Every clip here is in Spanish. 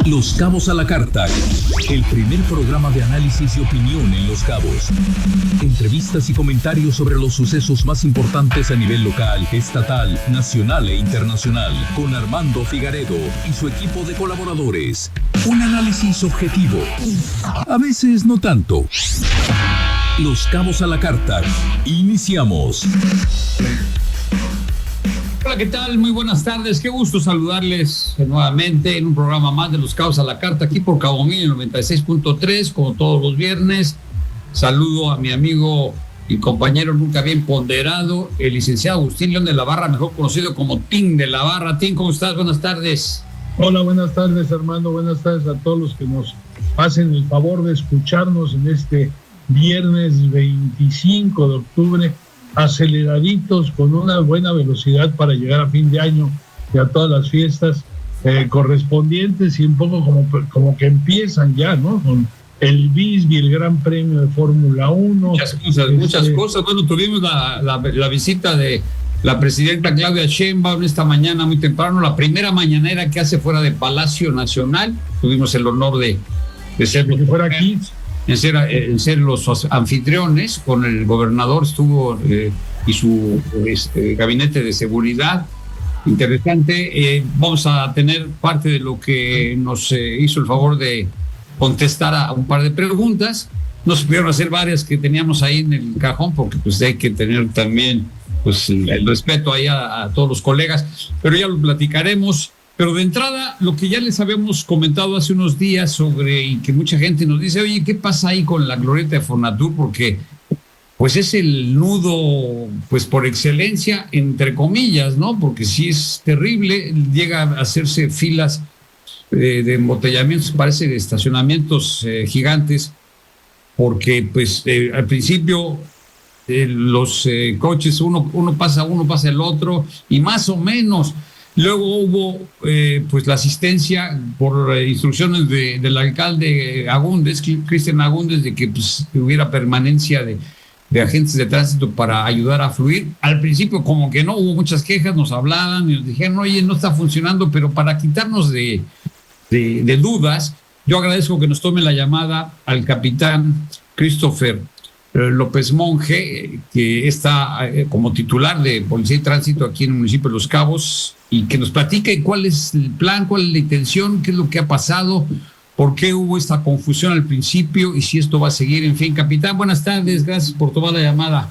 Los Cabos a la Carta, el primer programa de análisis y opinión en Los Cabos. Entrevistas y comentarios sobre los sucesos más importantes a nivel local, estatal, nacional e internacional, con Armando Figaredo y su equipo de colaboradores. Un análisis objetivo, a veces no tanto. Los Cabos a la Carta. Iniciamos. Hola, ¿qué tal? Muy buenas tardes. Qué gusto saludarles nuevamente en un programa más de Los Cabos a la Carta, aquí por Cabo Mil 96.3, como todos los viernes. Saludo a mi amigo y compañero nunca bien ponderado, el licenciado Agustín León de la Barra, mejor conocido como Tim de la Barra. Tim, ¿cómo estás? Buenas tardes. Hola, buenas tardes, Armando. Buenas tardes a todos los que nos hacen el favor de escucharnos en este viernes 25 de octubre, aceleraditos con una buena velocidad para llegar a fin de año y a todas las fiestas correspondientes, y un poco como que empiezan ya, ¿no? Con el BISBI, el Gran Premio de Fórmula 1. Muchas cosas. Bueno, tuvimos la visita de la presidenta Claudia Sheinbaum esta mañana muy temprano, la primera mañanera que hace fuera de Palacio Nacional. Tuvimos el honor de ser que fuera aquí. En ser los anfitriones. Con el gobernador estuvo y su gabinete de seguridad. Interesante. Vamos a tener parte de lo que nos hizo el favor de contestar a un par de preguntas. No se pudieron hacer varias que teníamos ahí en el cajón, porque pues hay que tener también pues el respeto ahí a todos los colegas, pero ya lo platicaremos. Pero de entrada, lo que ya les habíamos comentado hace unos días sobre, y que mucha gente nos dice, oye, ¿qué pasa ahí con la glorieta de Fonatur? Porque pues es el nudo, pues por excelencia, entre comillas, ¿no? Porque sí es terrible, llega a hacerse filas de embotellamientos, parece de estacionamientos gigantes, porque pues al principio los coches, uno pasa el otro, y más o menos. Luego hubo pues la asistencia por instrucciones del alcalde Agúndez, Cristian Agúndez, de que pues hubiera permanencia de agentes de tránsito para ayudar a fluir. Al principio como que no, hubo muchas quejas, nos hablaban y nos dijeron, oye, no está funcionando, pero para quitarnos de dudas, yo agradezco que nos tome la llamada al capitán Christopher López Monge, que está como titular de Policía y Tránsito aquí en el municipio de Los Cabos, y que nos platique cuál es el plan, cuál es la intención, qué es lo que ha pasado, por qué hubo esta confusión al principio y si esto va a seguir. En fin, capitán, buenas tardes, gracias por tomar la llamada.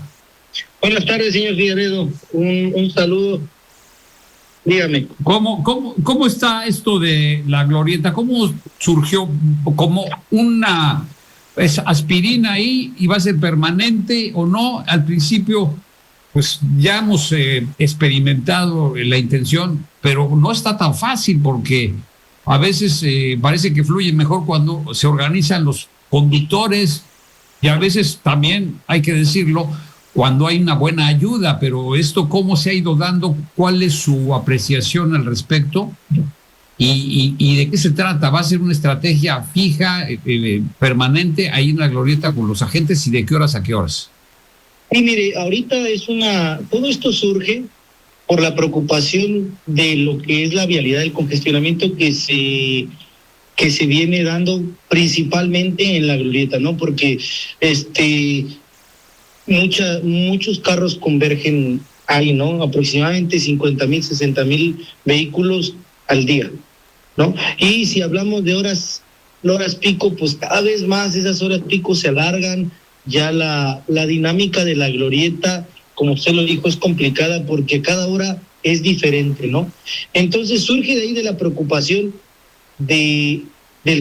Buenas tardes, señor Figaredo, un saludo. Dígame. ¿Cómo está esto de la glorieta? ¿Cómo surgió como una aspirina ahí y va a ser permanente o no? Al principio pues ya hemos experimentado la intención, pero no está tan fácil, porque a veces parece que fluye mejor cuando se organizan los conductores, y a veces también, hay que decirlo, cuando hay una buena ayuda. Pero esto, ¿cómo se ha ido dando? ¿Cuál es su apreciación al respecto? ¿Y de qué se trata? ¿Va a ser una estrategia fija, permanente ahí en la glorieta con los agentes, y de qué horas a qué horas? Y mire, ahorita todo esto surge por la preocupación de lo que es la vialidad, del congestionamiento que se viene dando principalmente en la glorieta, ¿no? Porque muchos carros convergen ahí, ¿no? Aproximadamente 50,000, 60,000 vehículos al día, ¿no? Y si hablamos de horas pico, pues cada vez más esas horas pico se alargan. Ya la dinámica de la glorieta, como usted lo dijo, es complicada porque cada hora es diferente, ¿no? Entonces surge de ahí de la preocupación del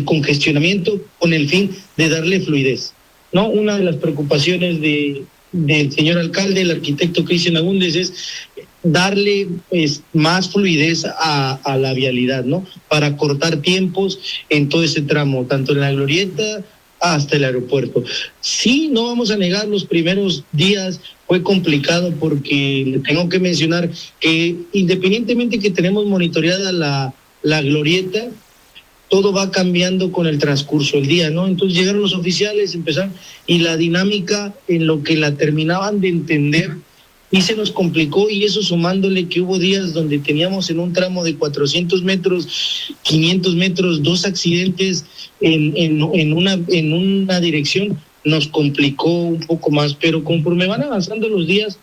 congestionamiento con el fin de darle fluidez, ¿no? Una de las preocupaciones del señor alcalde, el arquitecto Cristian Agúndez, es darle más fluidez a la vialidad, ¿no? Para cortar tiempos en todo ese tramo, tanto en la glorieta hasta el aeropuerto. Sí, no vamos a negar, los primeros días fue complicado, porque tengo que mencionar que independientemente que tenemos monitoreada la glorieta, todo va cambiando con el transcurso del día, ¿no? Entonces llegaron los oficiales, empezaron, y la dinámica en lo que la terminaban de entender y se nos complicó, y eso sumándole que hubo días donde teníamos en un tramo de 400 metros, 500 metros, 2 accidentes en una dirección, nos complicó un poco más, pero conforme van avanzando los días,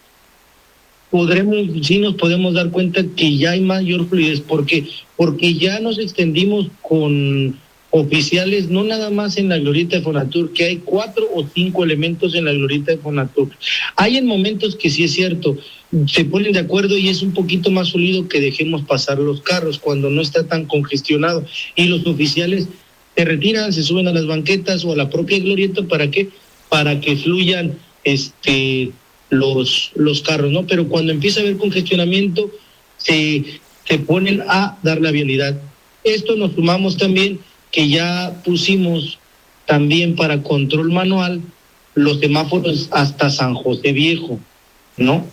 sí nos podemos dar cuenta que ya hay mayor fluidez, porque ya nos extendimos con oficiales, no nada más en la glorieta de Fonatur, que hay 4 o 5 elementos en la glorieta de Fonatur. Hay en momentos que sí es cierto, se ponen de acuerdo y es un poquito más fluido que dejemos pasar los carros cuando no está tan congestionado, y los oficiales se retiran, se suben a las banquetas o a la propia glorieta. ¿Para qué? Para que fluyan los carros, ¿no? Pero cuando empieza a haber congestionamiento, se ponen a dar la vialidad. Esto nos sumamos también que ya pusimos también para control manual los semáforos hasta San José Viejo, ¿no?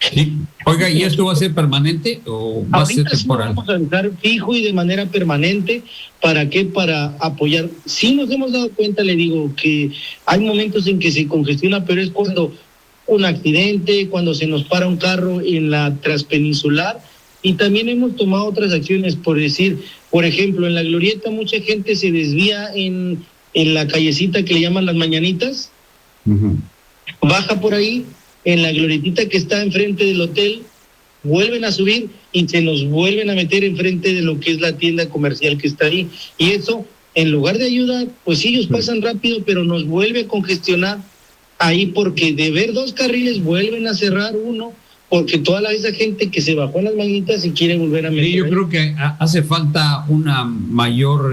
Sí. Oiga, ¿y esto va a ser permanente o va a ser temporal? Sí, vamos a estar fijo y de manera permanente. ¿Para qué? Para apoyar. Sí nos hemos dado cuenta, le digo, que hay momentos en que se congestiona, pero es cuando un accidente, cuando se nos para un carro en la transpeninsular, y también hemos tomado otras acciones, por decir, por ejemplo, en la glorieta mucha gente se desvía en la callecita que le llaman Las Mañanitas, baja por ahí, en la glorietita que está enfrente del hotel, vuelven a subir y se nos vuelven a meter enfrente de lo que es la tienda comercial que está ahí, y eso, en lugar de ayuda, pues ellos pasan rápido, pero nos vuelve a congestionar ahí, porque de ver 2 carriles vuelven a cerrar uno, porque toda esa gente que se bajó en Las Mañanitas y quiere volver a meter. Sí, yo creo que hace falta una mayor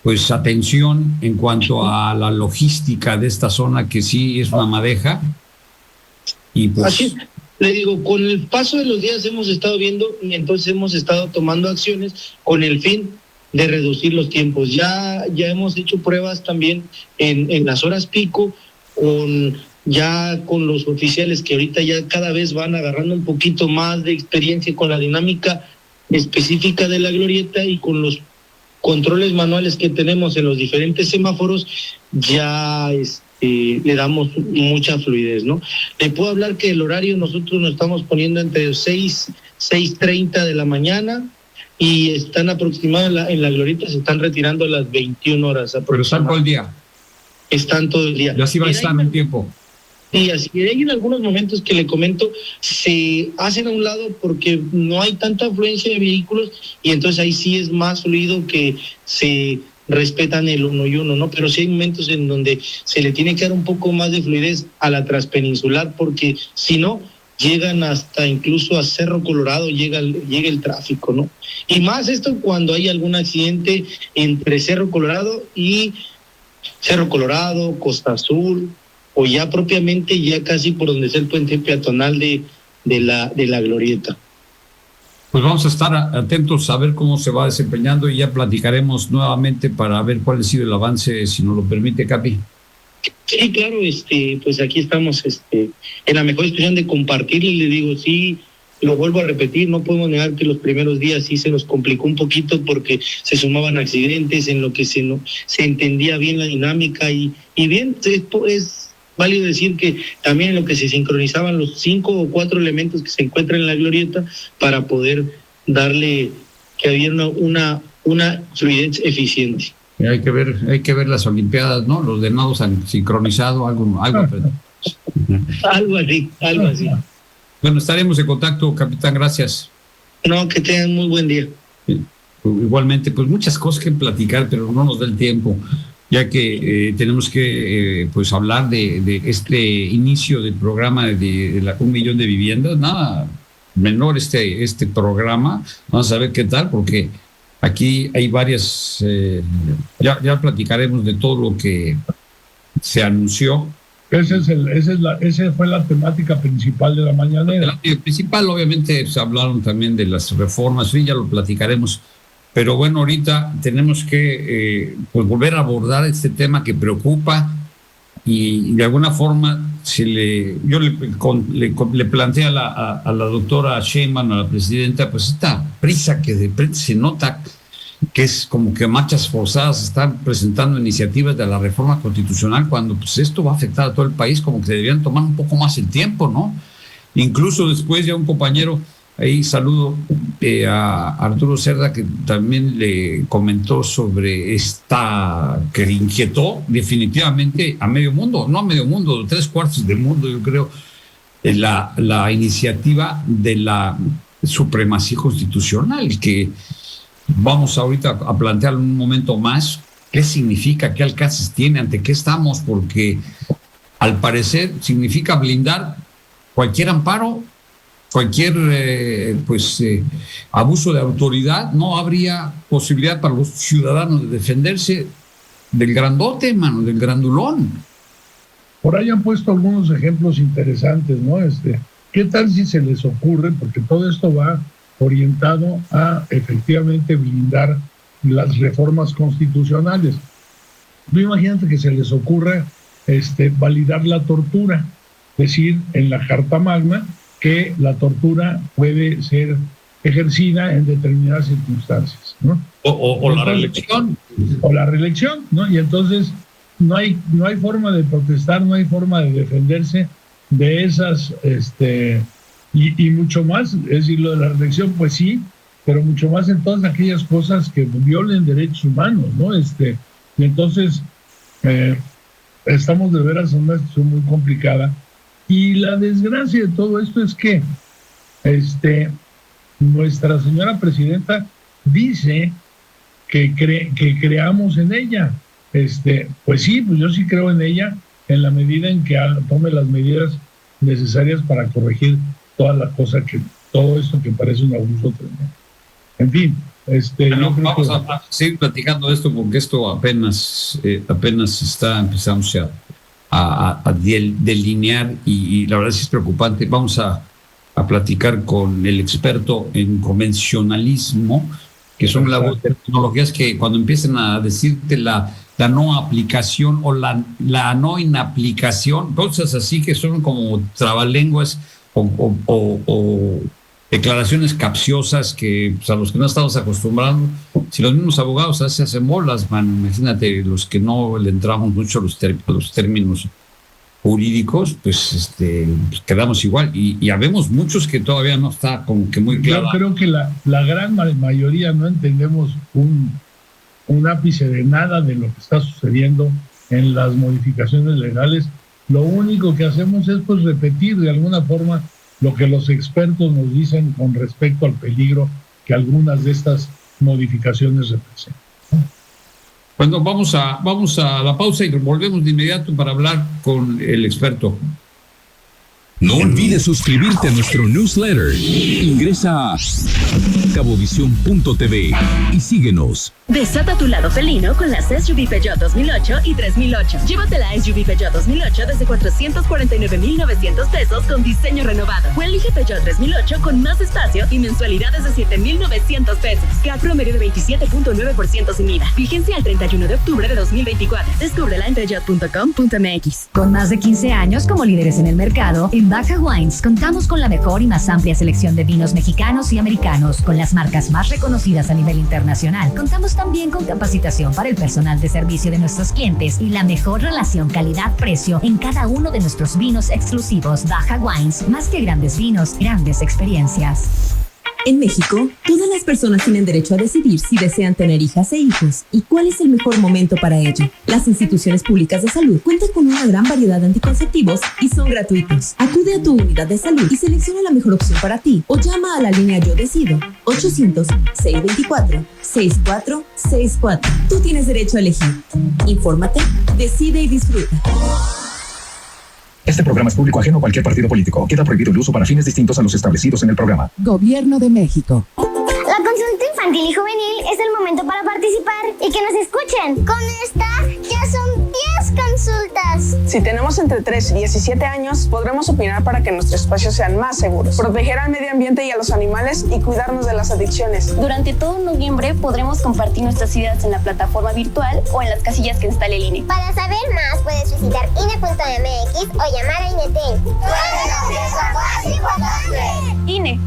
pues atención en cuanto a la logística de esta zona, que sí es una madeja. Y pues así le digo, con el paso de los días hemos estado viendo, y entonces hemos estado tomando acciones con el fin de reducir los tiempos. Ya hemos hecho pruebas también en las horas pico con los oficiales que ahorita ya cada vez van agarrando un poquito más de experiencia con la dinámica específica de la glorieta, y con los controles manuales que tenemos en los diferentes semáforos, ya le damos mucha fluidez, ¿no? Le puedo hablar que el horario nosotros nos estamos poniendo entre 6:30 de la mañana, y están aproximadamente en la glorieta, se están retirando a las 21 horas. Pero están todo el día. Están todo el día. Y así va a estar un tiempo. Sí, así. Hay en algunos momentos que le comento, se hacen a un lado porque no hay tanta afluencia de vehículos, y entonces ahí sí es más fluido, que se respetan el uno y uno, ¿no? Pero sí hay momentos en donde se le tiene que dar un poco más de fluidez a la transpeninsular, porque si no, llegan hasta incluso a Cerro Colorado, llega el tráfico, ¿no? Y más esto cuando hay algún accidente entre Cerro Colorado, Costa Azul, o ya propiamente ya casi por donde es el puente peatonal de la glorieta. Pues vamos a estar atentos a ver cómo se va desempeñando, y ya platicaremos nuevamente para ver cuál ha sido el avance, si nos lo permite, Capi. Sí, claro, pues aquí estamos en la mejor disposición de compartir, y le digo, sí, lo vuelvo a repetir, no podemos negar que los primeros días sí se nos complicó un poquito porque se sumaban accidentes en lo que se entendía bien la dinámica, y bien, es válido decir que también en lo que se sincronizaban los 5 o 4 elementos que se encuentran en la glorieta para poder darle que hubiera una fluidez eficiente. Hay que ver las Olimpiadas, ¿no? Los de nados han sincronizado, algo. Algo así. Bueno, estaremos en contacto, capitán, gracias. No, que tengan muy buen día. Igualmente, pues muchas cosas que platicar, pero no nos da el tiempo, ya que tenemos que pues hablar de este inicio del programa de 1 millón de viviendas. Nada menor este programa. Vamos a ver qué tal, porque aquí hay varias, ya platicaremos de todo lo que se anunció. Esa fue la temática principal de la mañanera. La principal, obviamente, se hablaron también de las reformas, y ya lo platicaremos. Pero bueno, ahorita tenemos que pues volver a abordar este tema que preocupa, y de alguna forma yo le planteé a la doctora Sheinbaum, a la presidenta, pues esta prisa que de repente se nota que es como que marchas forzadas están presentando iniciativas de la reforma constitucional cuando pues esto va a afectar a todo el país, como que deberían tomar un poco más el tiempo, ¿no? Incluso después ya un compañero, ahí saludo a Arturo Cerda, que también le comentó sobre que le inquietó definitivamente a medio mundo, no a medio mundo, 3/4 del mundo, yo creo, la iniciativa de la supremacía constitucional, que vamos ahorita a plantear un momento más qué significa, qué alcances tiene, ante qué estamos, porque al parecer significa blindar cualquier amparo, cualquier abuso de autoridad. No habría posibilidad para los ciudadanos de defenderse del grandote, mano, del grandulón. Por ahí han puesto algunos ejemplos interesantes, ¿no? ¿Qué tal si se les ocurre? Porque todo esto va orientado a efectivamente blindar las reformas constitucionales. Tú imagínate que se les ocurra validar la tortura, decir en la Carta Magna que la tortura puede ser ejercida en determinadas circunstancias, ¿no? O la reelección. O la reelección, ¿no? Y entonces no hay forma de protestar, no hay forma de defenderse de esas, y mucho más, es decir, lo de la reelección, pues sí, pero mucho más en todas aquellas cosas que violen derechos humanos, ¿no? Y entonces estamos de veras en una situación muy complicada. Y la desgracia de todo esto es que nuestra señora presidenta dice que creamos en ella. Pues sí, pues yo sí creo en ella en la medida en que tome las medidas necesarias para corregir todo esto que parece un abuso tremendo. En fin, vamos a seguir platicando esto porque esto apenas está empezando a delinear y la verdad es preocupante. Vamos a platicar con el experto en convencionalismo, que son las tecnologías que cuando empiecen a decirte la no aplicación o la no inaplicación, cosas así que son como trabalenguas o declaraciones capciosas que pues, a los que no estamos acostumbrados, si los mismos abogados se hacen bolas, man, imagínate los que no le entramos mucho a los términos jurídicos, pues quedamos igual y habemos muchos que todavía no está como que muy claro. Yo creo que la gran mayoría no entendemos un ápice de nada de lo que está sucediendo en las modificaciones legales. Lo único que hacemos es pues repetir de alguna forma lo que los expertos nos dicen con respecto al peligro que algunas de estas modificaciones representan. Bueno, vamos a la pausa y volvemos de inmediato para hablar con el experto. No olvides suscribirte a nuestro newsletter. Ingresa a cabovisión.tv y síguenos. Desata tu lado felino con las SUV Peugeot 2008 y 3008. Llévate la SUV Peugeot 2008 desde 449,900 pesos con diseño renovado. O elige Peugeot 3008 con más espacio y mensualidades de 7,900 pesos. CAC promedio de 27.9% sin IVA. Vigencia al 31 de octubre de 2024. Descúbrela en peugeot.com.mx. Con más de 15 años como líderes en el mercado, en Baja Wines contamos con la mejor y más amplia selección de vinos mexicanos y americanos, con las marcas más reconocidas a nivel internacional. Contamos también con capacitación para el personal de servicio de nuestros clientes y la mejor relación calidad-precio en cada uno de nuestros vinos exclusivos. Baja Wines, más que grandes vinos, grandes experiencias. En México, todas las personas tienen derecho a decidir si desean tener hijas e hijos y cuál es el mejor momento para ello. Las instituciones públicas de salud cuentan con una gran variedad de anticonceptivos y son gratuitos. Acude a tu unidad de salud y selecciona la mejor opción para ti o llama a la línea Yo Decido 800-624-6464. Tú tienes derecho a elegir. Infórmate, decide y disfruta. Este programa es público ajeno a cualquier partido político. Queda prohibido el uso para fines distintos a los establecidos en el programa. Gobierno de México. La consulta infantil y juvenil es el momento para participar y que nos escuchen. Con esta ya son 10 consultas. Si tenemos entre 3 y 17 años, podremos opinar para que nuestros espacios sean más seguros, proteger al medio ambiente y a los animales y cuidarnos de las adicciones. Durante todo noviembre podremos compartir nuestras ideas en la plataforma virtual o en las casillas que instale el INE. Para saber más, puedes visitar INE.mx o llamar a INETEL. INE.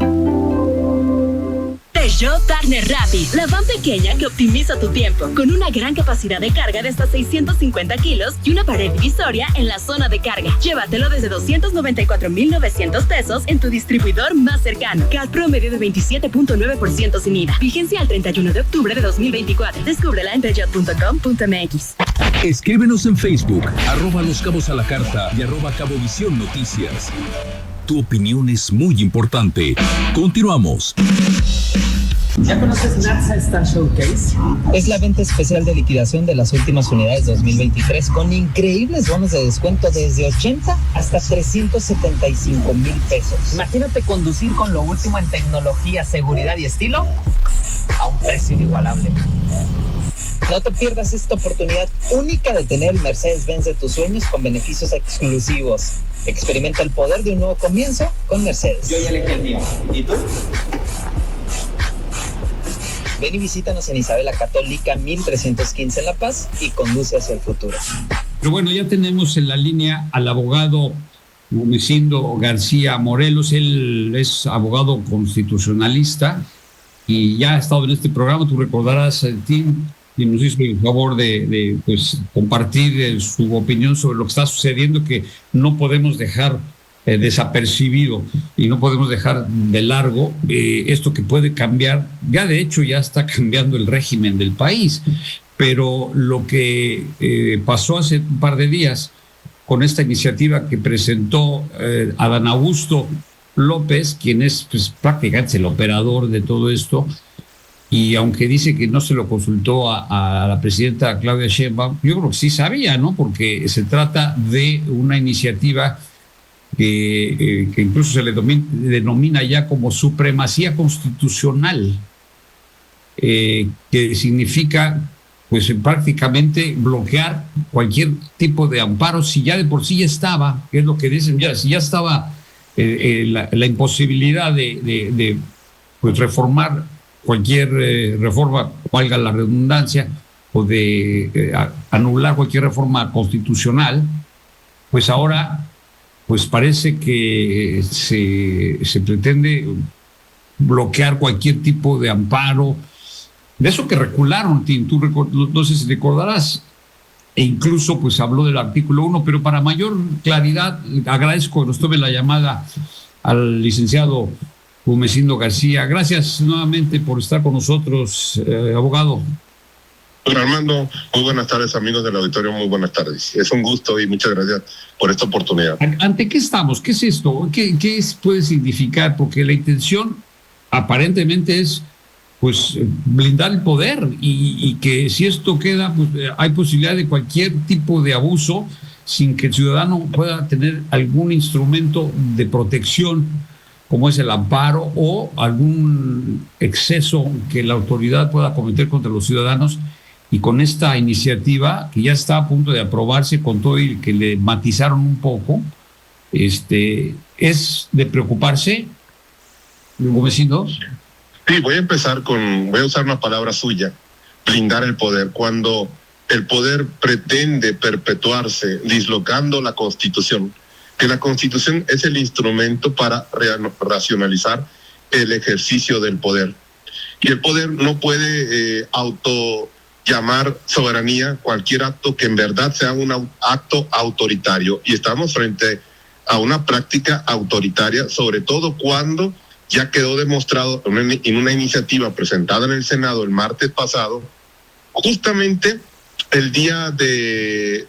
Peugeot Partner Rapid, la van pequeña que optimiza tu tiempo, con una gran capacidad de carga de hasta 650 kilos y una pared divisoria en la zona de carga. Llévatelo desde 294,900 pesos en tu distribuidor más cercano. CAT promedio de 27.9% sin IVA. Vigencia al 31 de octubre de 2024. Descúbrela en peugeot.com.mx. Escríbenos en Facebook, @Los Cabos a la Carta y @Cabovisión Noticias. Tu opinión es muy importante. Continuamos. ¿Ya conoces NASA Star Showcase? Es la venta especial de liquidación de las últimas unidades 2023 con increíbles bonos de descuento desde 80 hasta 375,000 pesos. Imagínate conducir con lo último en tecnología, seguridad y estilo a un precio inigualable. No te pierdas esta oportunidad única de tener el Mercedes-Benz de tus sueños con beneficios exclusivos. Experimenta el poder de un nuevo comienzo con Mercedes. Yo ya elegí el mío. ¿Y tú? Ven y visítanos en Isabela Católica 1315 en La Paz y conduce hacia el futuro. Pero bueno, ya tenemos en la línea al abogado Gumecindo García Morelos. Él es abogado constitucionalista y ya ha estado en este programa. Tú recordarás, Tim, y nos hizo el favor de compartir su opinión sobre lo que está sucediendo, que no podemos dejar desapercibido y no podemos dejar de largo esto que puede cambiar. Ya de hecho ya está cambiando el régimen del país, pero lo que pasó hace un par de días con esta iniciativa que presentó Adán Augusto López, quien es prácticamente el operador de todo esto, y aunque dice que no se lo consultó a la presidenta Claudia Sheinbaum, yo creo que sí sabía, ¿no? Porque se trata de una iniciativa que incluso se le denomina ya como supremacía constitucional, que significa pues prácticamente bloquear cualquier tipo de amparo, si ya de por sí ya estaba, que es lo que dicen, ya, si ya estaba la imposibilidad de pues reformar cualquier reforma, valga la redundancia, o de anular cualquier reforma constitucional, pues ahora pues parece que se pretende bloquear cualquier tipo de amparo, de eso que recularon, Tim, tú no sé si recordarás, e incluso pues habló del artículo 1, pero para mayor claridad agradezco que nos tome la llamada al licenciado Gumecindo García. Gracias nuevamente por estar con nosotros, abogado. Don Armando, muy buenas tardes, amigos del auditorio, muy buenas tardes. Es un gusto y muchas gracias por esta oportunidad. ¿Ante qué estamos? ¿Qué es esto? ¿Qué puede significar? Porque la intención aparentemente es pues blindar el poder y que si esto queda, pues hay posibilidad de cualquier tipo de abuso sin que el ciudadano pueda tener algún instrumento de protección como es el amparo o algún exceso que la autoridad pueda cometer contra los ciudadanos. Y con esta iniciativa, que ya está a punto de aprobarse con todo y que le matizaron un poco, es de preocuparse, Gumecindo. Sí, voy a usar una palabra suya, blindar el poder. Cuando el poder pretende perpetuarse dislocando la Constitución, que la Constitución es el instrumento para racionalizar el ejercicio del poder. Y el poder no puede llamar soberanía cualquier acto que en verdad sea un acto autoritario. Y estamos frente a una práctica autoritaria, sobre todo cuando ya quedó demostrado en una iniciativa presentada en el Senado el martes pasado, justamente el día de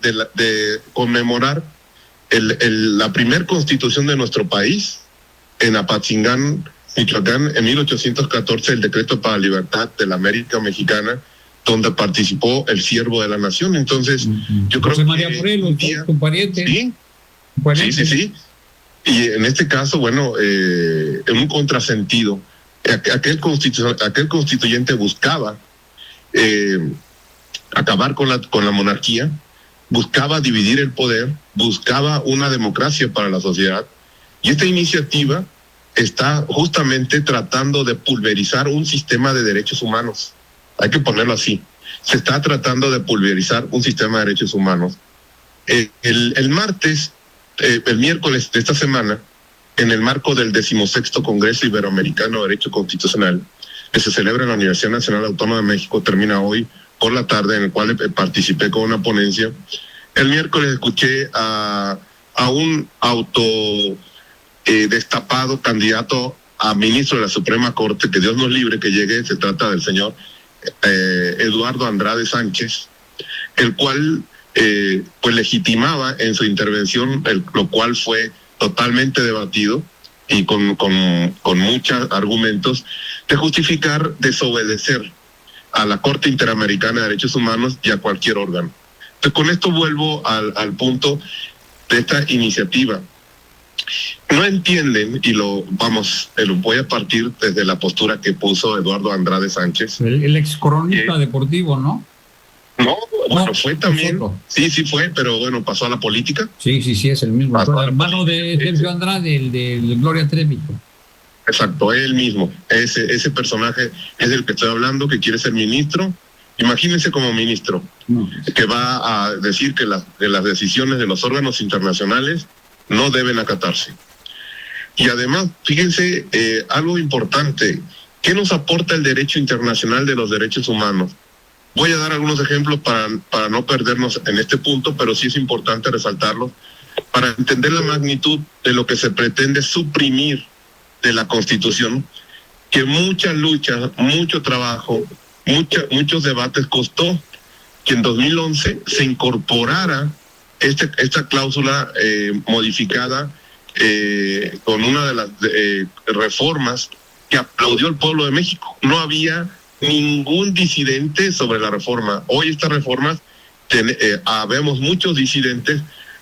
conmemorar la primer constitución de nuestro país, en Apatzingán, Michoacán, en 1814, el decreto para la libertad de la América Mexicana, donde participó el siervo de la nación. Entonces, yo creo José María Morelos, tu pariente. Sí. Y en este caso, bueno, en un contrasentido, aquel constituyente buscaba acabar con la monarquía, buscaba dividir el poder, buscaba una democracia para la sociedad, y esta iniciativa está justamente tratando de pulverizar un sistema de derechos humanos. Hay que ponerlo así. Se está tratando de pulverizar un sistema de derechos humanos. El miércoles de esta semana, en el marco del 16º Congreso Iberoamericano de Derecho Constitucional, que se celebra en la Universidad Nacional Autónoma de México termina hoy por la tarde, en el cual participé con una ponencia. El miércoles escuché a un destapado candidato a ministro de la Suprema Corte, que Dios nos libre que llegue, se trata del señor Eduardo Andrade Sánchez, el cual pues legitimaba en su intervención, lo cual fue totalmente debatido y con muchos argumentos, de justificar desobedecer a la Corte Interamericana de Derechos Humanos y a cualquier órgano. Entonces, con esto vuelvo al punto de esta iniciativa. No entienden, y lo voy a partir desde la postura que puso Eduardo Andrade Sánchez. El ex cronista deportivo, ¿no? No, bueno, fue también. Sí fue, pero bueno, pasó a la política. Sí, es el mismo. El hermano de Sergio Andrade, el de Gloria Trevi. Exacto, él mismo. Ese personaje es del que estoy hablando, que quiere ser ministro. Imagínense como ministro, que va a decir que las decisiones de los órganos internacionales no deben acatarse. Y además, fíjense, algo importante, ¿qué nos aporta el derecho internacional de los derechos humanos? Voy a dar algunos ejemplos para no perdernos en este punto, pero sí es importante resaltarlo, para entender la magnitud de lo que se pretende suprimir de la Constitución, que muchas luchas, mucho trabajo, muchos debates costó que en 2011 se incorporara esta cláusula modificada con una de las reformas que aplaudió el pueblo de México. No había ningún disidente sobre la reforma. Hoy estas reformas vemos muchos disidentes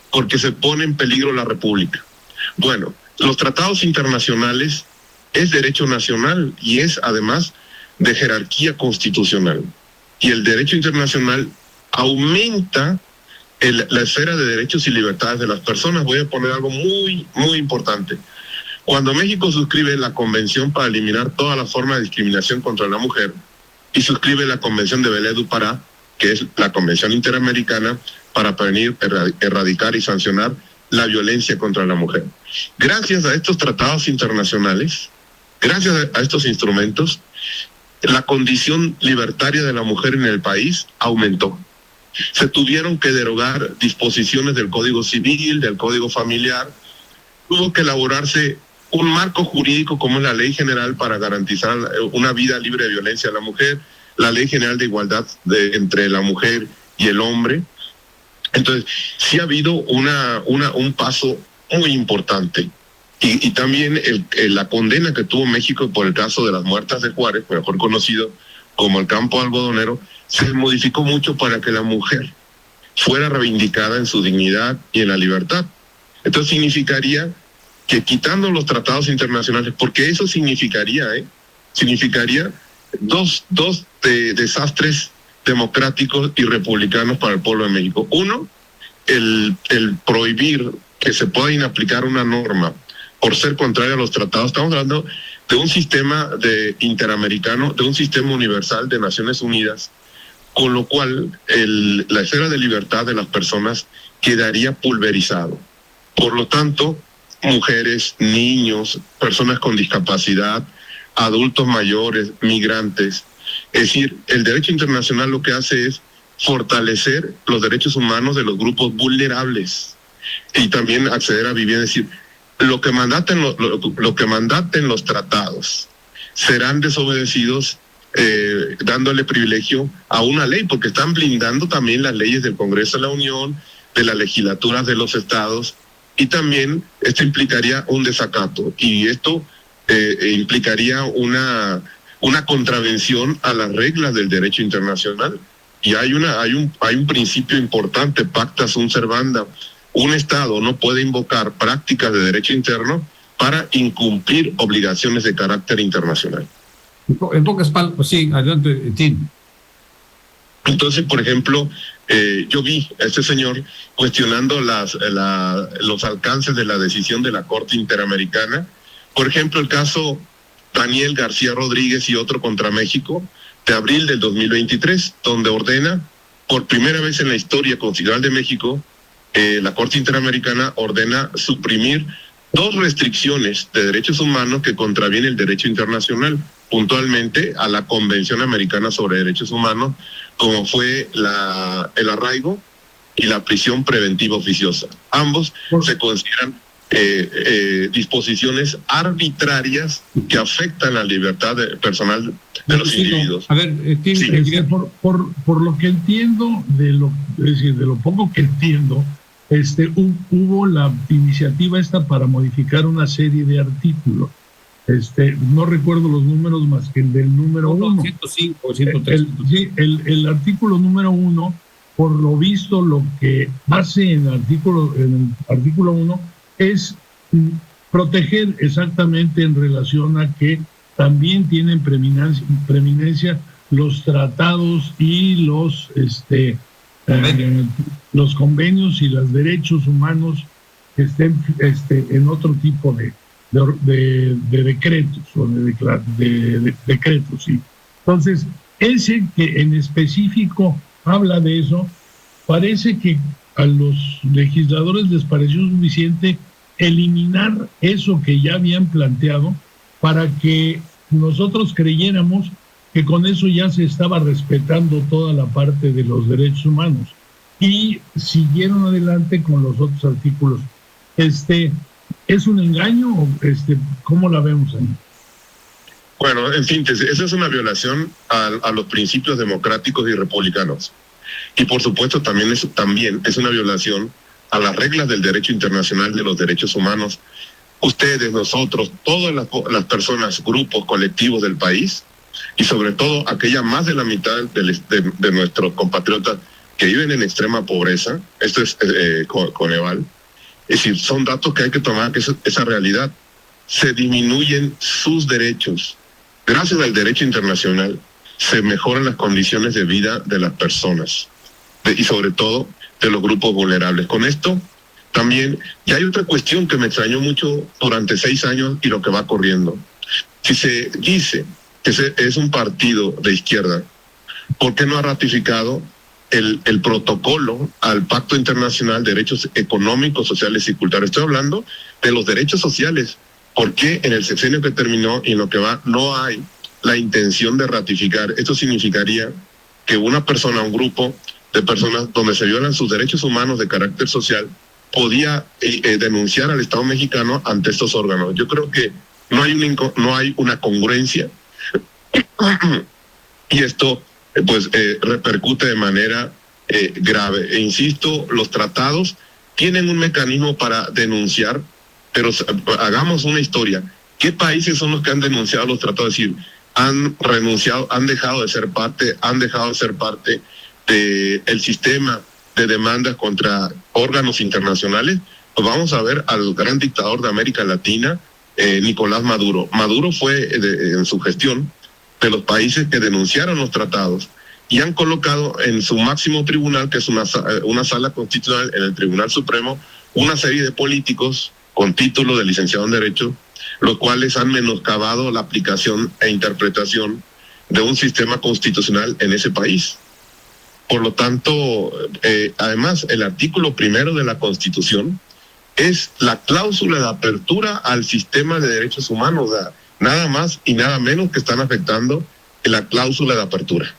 porque se pone en peligro la República. Bueno, los tratados internacionales es derecho nacional y es además de jerarquía constitucional. Y el derecho internacional aumenta la esfera de derechos y libertades de las personas. Voy a poner algo muy, muy importante. Cuando México suscribe la Convención para eliminar toda la forma de discriminación contra la mujer y suscribe la Convención de Belém do Pará, que es la Convención Interamericana para prevenir, erradicar y sancionar la violencia contra la mujer. Gracias a estos tratados internacionales, gracias a estos instrumentos, la condición libertaria de la mujer en el país aumentó. Se tuvieron que derogar disposiciones del Código Civil, del Código Familiar. Tuvo que elaborarse un marco jurídico como es la Ley General para garantizar una vida libre de violencia a la mujer, la Ley General de Igualdad entre la mujer y el hombre. Entonces, sí ha habido un paso muy importante. Y también la condena que tuvo México por el caso de las muertas de Juárez, mejor conocido como el campo algodonero, se modificó mucho para que la mujer fuera reivindicada en su dignidad y en la libertad. Entonces significaría que quitando los tratados internacionales, porque eso significaría dos desastres democráticos y republicanos para el pueblo de México. Uno, el prohibir que se pueda inaplicar una norma por ser contraria a los tratados. Estamos hablando de un sistema interamericano, de un sistema universal de Naciones Unidas, con lo cual la esfera de libertad de las personas quedaría pulverizado. Por lo tanto, mujeres, niños, personas con discapacidad, adultos mayores, migrantes. Es decir, el derecho internacional lo que hace es fortalecer los derechos humanos de los grupos vulnerables y también acceder a vivienda. Es decir, lo que mandaten los tratados serán desobedecidos, dándole privilegio a una ley, porque están blindando también las leyes del Congreso de la Unión, de las legislaturas de los estados, y también esto implicaría un desacato, y esto implicaría una contravención a las reglas del derecho internacional. Y hay un principio importante, pacta sunt servanda. Un Estado no puede invocar prácticas de derecho interno para incumplir obligaciones de carácter internacional. En pocas palabras, sí, adelante, Tim. Entonces, por ejemplo, yo vi a este señor cuestionando los alcances de la decisión de la Corte Interamericana. Por ejemplo, el caso Daniel García Rodríguez y otro contra México, de abril del 2023, donde ordena, por primera vez en la historia constitucional de México, la Corte Interamericana ordena suprimir 2 restricciones de derechos humanos que contravienen el derecho internacional. puntualmente a la Convención Americana sobre Derechos Humanos, como fue el arraigo y la prisión preventiva oficiosa. Ambos se consideran disposiciones arbitrarias que afectan la libertad personal de los individuos. A ver, por lo que entiendo, de lo poco que entiendo, hubo la iniciativa esta para modificar una serie de artículos. No recuerdo los números más que el del número 1. 105, 103. El artículo número 1, por lo visto, lo que hace en el artículo 1 es proteger exactamente en relación a que también tienen preeminencia los tratados y los convenios y los derechos humanos que estén en otro tipo de decretos o de decretos, sí. Entonces, ese que en específico habla de eso, parece que a los legisladores les pareció suficiente eliminar eso que ya habían planteado para que nosotros creyéramos que con eso ya se estaba respetando toda la parte de los derechos humanos, y siguieron adelante con los otros artículos. ¿Es un engaño o cómo la vemos ahí? Bueno, en síntesis, esa es una violación a los principios democráticos y republicanos. Y por supuesto también es una violación a las reglas del derecho internacional de los derechos humanos. Ustedes, nosotros, todas las personas, grupos, colectivos del país, y sobre todo aquella más de la mitad de nuestros compatriotas que viven en extrema pobreza, esto es Coneval. Es decir, son datos que hay que tomar, que esa realidad. Se disminuyen sus derechos. Gracias al derecho internacional se mejoran las condiciones de vida de las personas y sobre todo de los grupos vulnerables. Con esto también, y hay otra cuestión que me extrañó mucho durante 6 años y lo que va corriendo. Si se dice que es un partido de izquierda, ¿por qué no ha ratificado el protocolo al Pacto Internacional de Derechos Económicos, Sociales y Culturales? Estoy hablando de los derechos sociales. ¿Por qué en el sexenio que terminó y en lo que va no hay la intención de ratificar? Esto significaría que una persona, un grupo de personas donde se violan sus derechos humanos de carácter social, podía denunciar al Estado mexicano ante estos órganos. Yo creo que no hay una congruencia y esto repercute de manera grave. E insisto, los tratados tienen un mecanismo para denunciar, pero hagamos una historia. ¿Qué países son los que han denunciado los tratados? Es decir, han renunciado, han dejado de ser parte del sistema de demandas contra órganos internacionales. Pues vamos a ver al gran dictador de América Latina, Nicolás Maduro. Maduro fue en su gestión de los países que denunciaron los tratados y han colocado en su máximo tribunal, que es una sala constitucional en el Tribunal Supremo, una serie de políticos con título de licenciado en Derecho, los cuales han menoscabado la aplicación e interpretación de un sistema constitucional en ese país. Por lo tanto, además, el artículo 1 de la Constitución es la cláusula de apertura al sistema de derechos humanos, nada más y nada menos que están afectando la cláusula de apertura.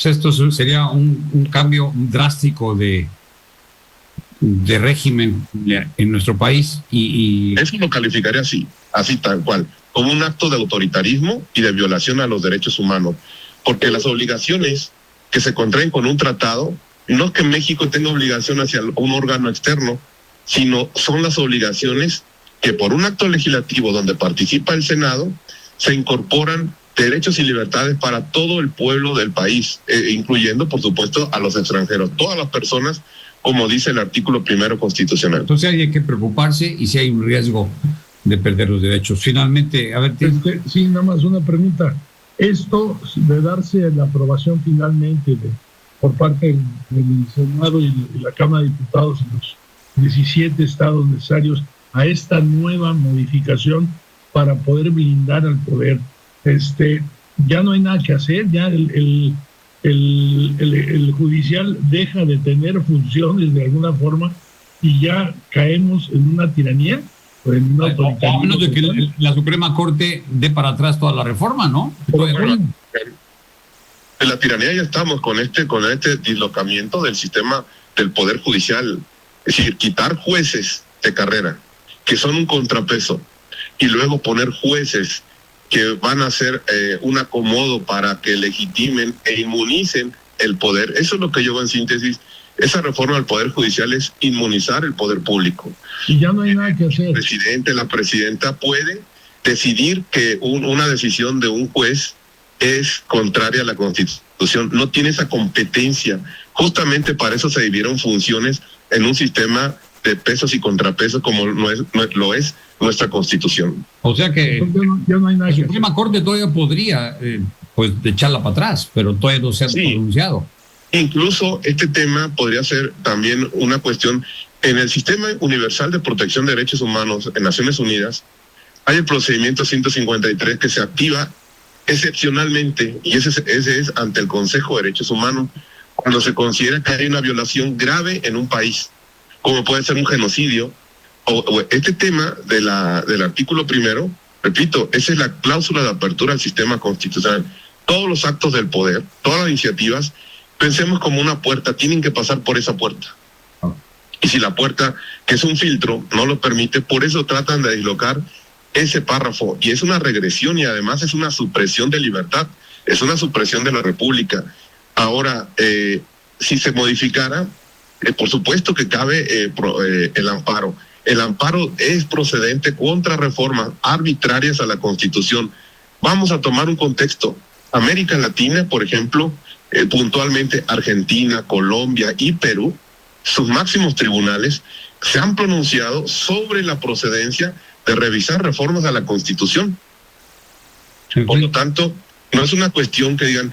Esto sería un cambio drástico de régimen en nuestro país y eso lo calificaría así tal cual, como un acto de autoritarismo y de violación a los derechos humanos, porque las obligaciones que se contraen con un tratado no es que México tenga obligación hacia un órgano externo, sino son las obligaciones que por un acto legislativo donde participa el Senado se incorporan derechos y libertades para todo el pueblo del país, incluyendo por supuesto a los extranjeros, todas las personas, como dice el artículo 1 constitucional. Entonces hay que preocuparse y si hay un riesgo de perder los derechos. Finalmente, a ver... Sí, nada más una pregunta. Esto de darse la aprobación finalmente por parte del Senado y la Cámara de Diputados y los 17 estados necesarios a esta nueva modificación para poder blindar al poder, ya no hay nada que hacer, ya el judicial deja de tener funciones de alguna forma y ya caemos en una tiranía. A menos de que la Suprema Corte dé para atrás toda la reforma, ¿no? En la tiranía ya estamos con este dislocamiento del sistema del Poder Judicial. Es decir, quitar jueces de carrera, que son un contrapeso, y luego poner jueces que van a ser un acomodo para que legitimen e inmunicen el poder. Eso es lo que yo veo en síntesis. Esa reforma del Poder Judicial es inmunizar el poder público. Y ya no hay nada que hacer. El presidente, la presidenta puede decidir que una decisión de un juez es contraria a la Constitución. No tiene esa competencia. Justamente para eso se dividieron funciones en un sistema de pesos y contrapesos como lo es nuestra Constitución. O sea que ya no hay nada. La Suprema Corte todavía podría pues echarla para atrás, pero todavía no se ha pronunciado. Incluso este tema podría ser también una cuestión. En el Sistema Universal de Protección de Derechos Humanos en Naciones Unidas hay el procedimiento 153 que se activa excepcionalmente, y ese es ante el Consejo de Derechos Humanos, cuando se considera que hay una violación grave en un país, como puede ser un genocidio, o este tema del artículo primero, repito, esa es la cláusula de apertura al sistema constitucional. Todos los actos del poder, todas las iniciativas, pensemos como una puerta, tienen que pasar por esa puerta. Y si la puerta, que es un filtro, no lo permite, por eso tratan de dislocar ese párrafo. Y es una regresión y además es una supresión de libertad, es una supresión de la República. Ahora, si se modificara, por supuesto que cabe el amparo. El amparo es procedente contra reformas arbitrarias a la Constitución. Vamos a tomar un contexto. América Latina, por ejemplo, puntualmente Argentina, Colombia y Perú, sus máximos tribunales se han pronunciado sobre la procedencia de revisar reformas a la Constitución. Por lo tanto, no es una cuestión que digan,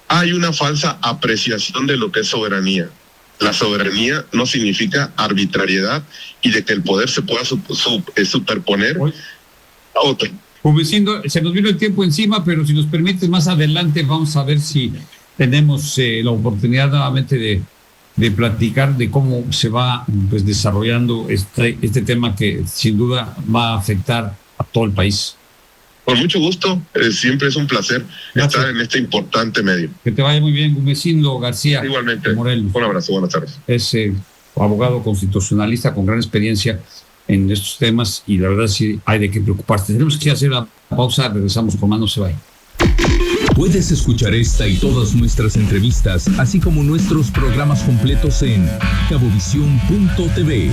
hay una falsa apreciación de lo que es soberanía. La soberanía no significa arbitrariedad y de que el poder se pueda superponer a otro. Pues vecino, se nos vino el tiempo encima, pero si nos permites más adelante vamos a ver si tenemos la oportunidad nuevamente de platicar de cómo se va pues desarrollando este tema que sin duda va a afectar a todo el país. Con mucho gusto, siempre es un placer estar en este importante medio. Que te vaya muy bien, Gumecindo García. Igualmente, Morelos. Un abrazo, buenas tardes. Es abogado constitucionalista con gran experiencia en estos temas y la verdad sí hay de qué preocuparse. Tenemos que hacer la pausa, regresamos con más, no se vayan. Puedes escuchar esta y todas nuestras entrevistas, así como nuestros programas completos en cabovisión.tv.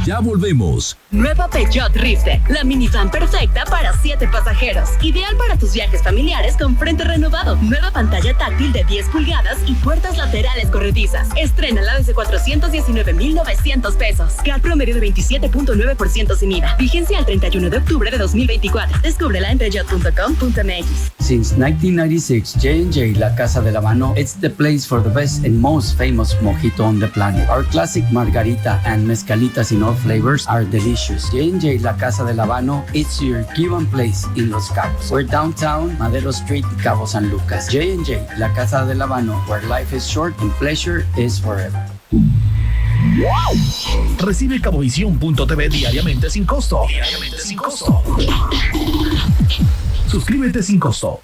Ya volvemos. Nueva Peugeot Rifter, la minivan perfecta para 7 pasajeros. Ideal para tus viajes familiares con frente renovado. Nueva pantalla táctil de 10 pulgadas y puertas laterales corredizas. Estrénala desde 419,900 pesos. CAT promedio de 27.9% sin IVA. Vigencia al 31 de octubre de 2024. Descúbrela en peugeot.com.mx. Since 1996, J&J La Casa del Habano, it's the place for the best and most famous mojito on the planet. Our classic margarita and mezcalitas in all flavors are delicious. J&J La Casa del Habano, it's your given place in Los Cabos. We're downtown, Madero Street, Cabo San Lucas. J&J La Casa del Habano, where life is short and pleasure is forever. Recibe cabovisión.tv diariamente sin costo. Suscríbete sin costo.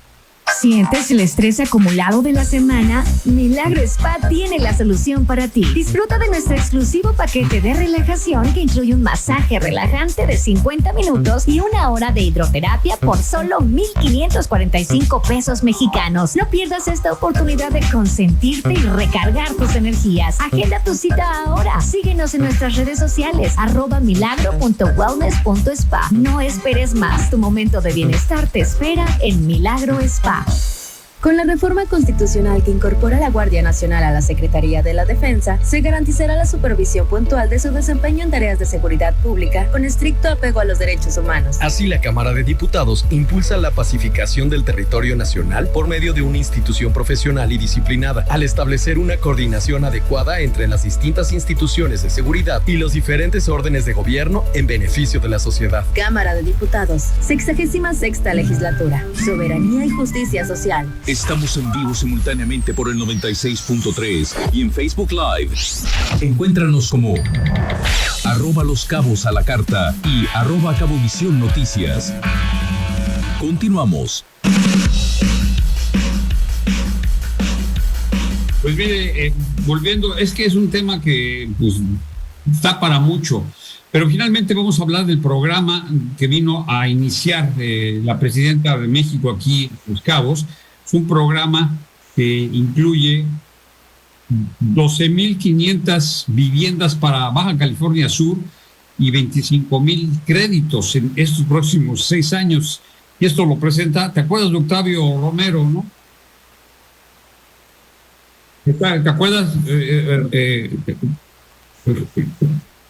¿Sientes el estrés acumulado de la semana? Milagro Spa tiene la solución para ti. Disfruta de nuestro exclusivo paquete de relajación que incluye un masaje relajante de 50 minutos y 1 hora de hidroterapia por solo 1,545 pesos mexicanos. No pierdas esta oportunidad de consentirte y recargar tus energías. Agenda tu cita ahora. Síguenos en nuestras redes sociales @milagro.wellness.spa. No esperes más. Tu momento de bienestar te espera en Milagro Spa. Con la reforma constitucional que incorpora la Guardia Nacional a la Secretaría de la Defensa, se garantizará la supervisión puntual de su desempeño en tareas de seguridad pública con estricto apego a los derechos humanos. Así, la Cámara de Diputados impulsa la pacificación del territorio nacional por medio de una institución profesional y disciplinada, al establecer una coordinación adecuada entre las distintas instituciones de seguridad y los diferentes órdenes de gobierno en beneficio de la sociedad. Cámara de Diputados, 66ª Legislatura, Soberanía y Justicia Social. Estamos en vivo simultáneamente por el 96.3 y en Facebook Live. Encuéntranos como @Los Cabos a la Carta y @Cabovisión Noticias. Continuamos. Pues mire, volviendo, es que es un tema que pues, está para mucho, pero finalmente vamos a hablar del programa que vino a iniciar la presidenta de México aquí en Los Cabos. Es un programa que incluye 12,500 viviendas para Baja California Sur y 25,000 créditos en estos próximos 6 años. Y esto lo presenta, ¿te acuerdas de Octavio Romero, no? ¿Te acuerdas?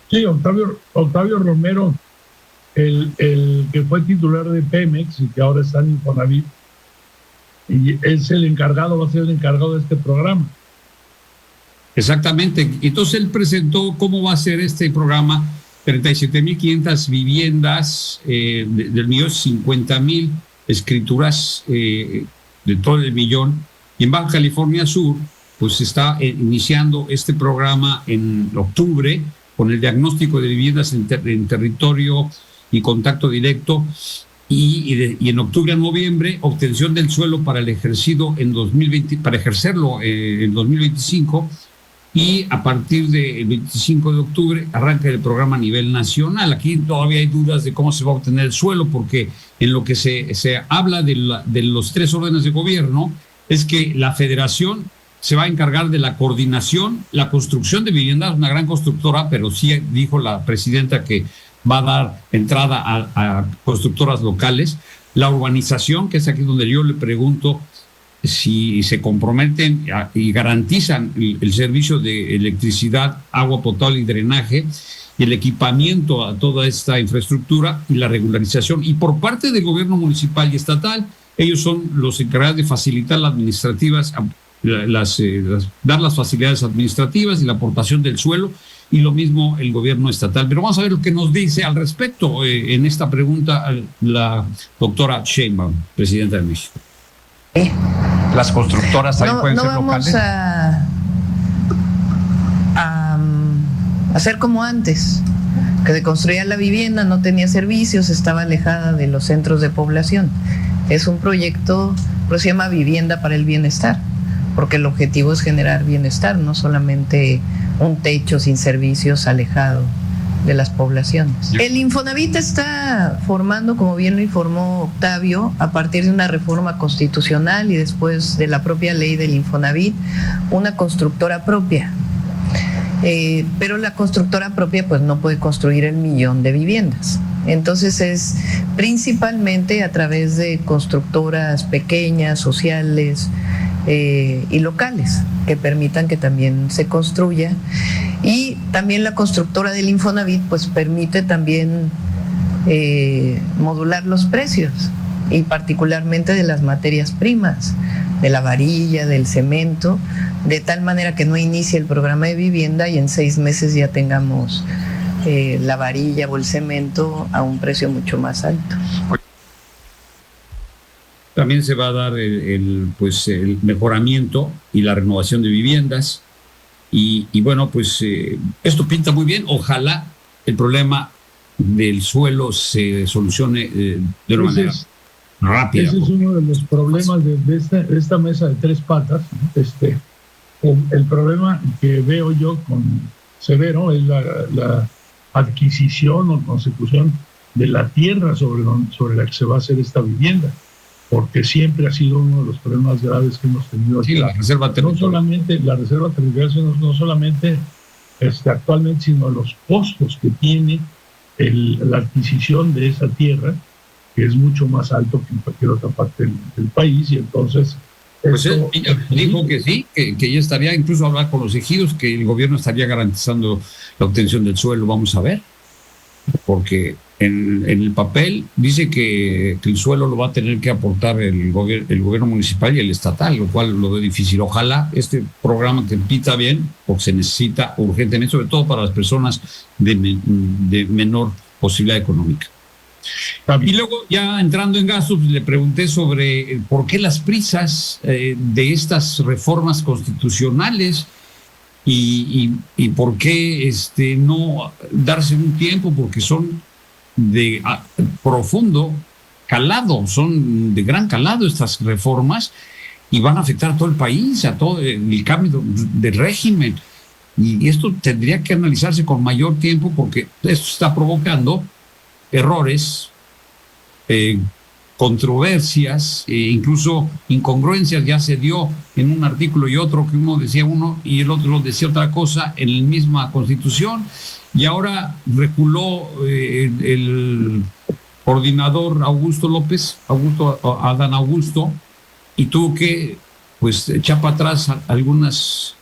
Sí, Octavio Romero, el que fue titular de Pemex y que ahora está en Infonavit, y es el encargado, va a ser el encargado de este programa. Exactamente. Entonces él presentó cómo va a ser este programa: 37,500 viviendas, del millón 50,000 escrituras de todo el millón. Y en Baja California Sur, pues está iniciando este programa en octubre con el diagnóstico de viviendas en territorio y contacto directo, y en octubre a noviembre obtención del suelo para el ejercido en 2020, para ejercerlo en 2025, y a partir del 25 de octubre arranca el programa a nivel nacional. Aquí todavía hay dudas de cómo se va a obtener el suelo, porque en lo que se habla de los 3 órdenes de gobierno es que la federación se va a encargar de la coordinación, la construcción de viviendas, una gran constructora, pero sí dijo la presidenta que va a dar entrada a constructoras locales, la urbanización, que es aquí donde yo le pregunto si se comprometen y garantizan el servicio de electricidad, agua potable y drenaje, y el equipamiento a toda esta infraestructura y la regularización. Y por parte del gobierno municipal y estatal, ellos son los encargados de facilitar las administrativas, dar las facilidades administrativas y la aportación del suelo, y lo mismo el gobierno estatal. Pero vamos a ver lo que nos dice al respecto en esta pregunta la doctora Sheinbaum, presidenta de México. Las constructoras ahí pueden ser locales. No vamos a hacer como antes, que se construía la vivienda, no tenía servicios, estaba alejada de los centros de población. Es un proyecto, pero se llama Vivienda para el Bienestar, porque el objetivo es generar bienestar, no solamente un techo sin servicios alejado de las poblaciones. El Infonavit está formando, como bien lo informó Octavio, a partir de una reforma constitucional y después de la propia ley del Infonavit, una constructora propia. Pero la constructora propia pues no puede construir el 1,000,000 de viviendas. Entonces es principalmente a través de constructoras pequeñas, sociales, y locales, que permitan que también se construya. Y también la constructora del Infonavit pues permite también modular los precios, y particularmente de las materias primas, de la varilla, del cemento, de tal manera que no inicie el programa de vivienda y en 6 meses ya tengamos la varilla o el cemento a un precio mucho más alto. También se va a dar el mejoramiento y la renovación de viviendas. Y bueno, pues esto pinta muy bien. Ojalá el problema del suelo se solucione de una manera rápida. Ese es uno de los problemas de esta mesa de 3 patas. El problema que veo yo con severo es la adquisición o consecución de la tierra sobre la que se va a hacer esta vivienda, porque siempre ha sido uno de los problemas graves que hemos tenido aquí. Sí, la reserva territorial. No solamente la reserva territorial, sino no solamente actualmente, sino los costos que tiene la adquisición de esa tierra, que es mucho más alto que en cualquier otra parte del país, y entonces... Pues él dijo que sí, que ya estaría, incluso hablar con los ejidos, que el gobierno estaría garantizando la obtención del suelo. Vamos a ver, porque en el papel dice que el suelo lo va a tener que aportar el gobierno municipal y el estatal, lo cual lo ve difícil. Ojalá este programa que pinta bien, porque se necesita urgentemente, sobre todo para las personas de menor posibilidad económica. Y luego, ya entrando en gastos, le pregunté sobre por qué las prisas de estas reformas constitucionales. y por qué no darse un tiempo, porque son de profundo calado, son de gran calado estas reformas y van a afectar a todo el país, a todo el cambio de régimen. Y esto tendría que analizarse con mayor tiempo, porque esto está provocando errores, controversias, incluso incongruencias. Ya se dio en un artículo y otro, que uno decía uno y el otro decía otra cosa en la misma Constitución, y ahora reculó el coordinador Adán Augusto, y tuvo que echar para atrás algunos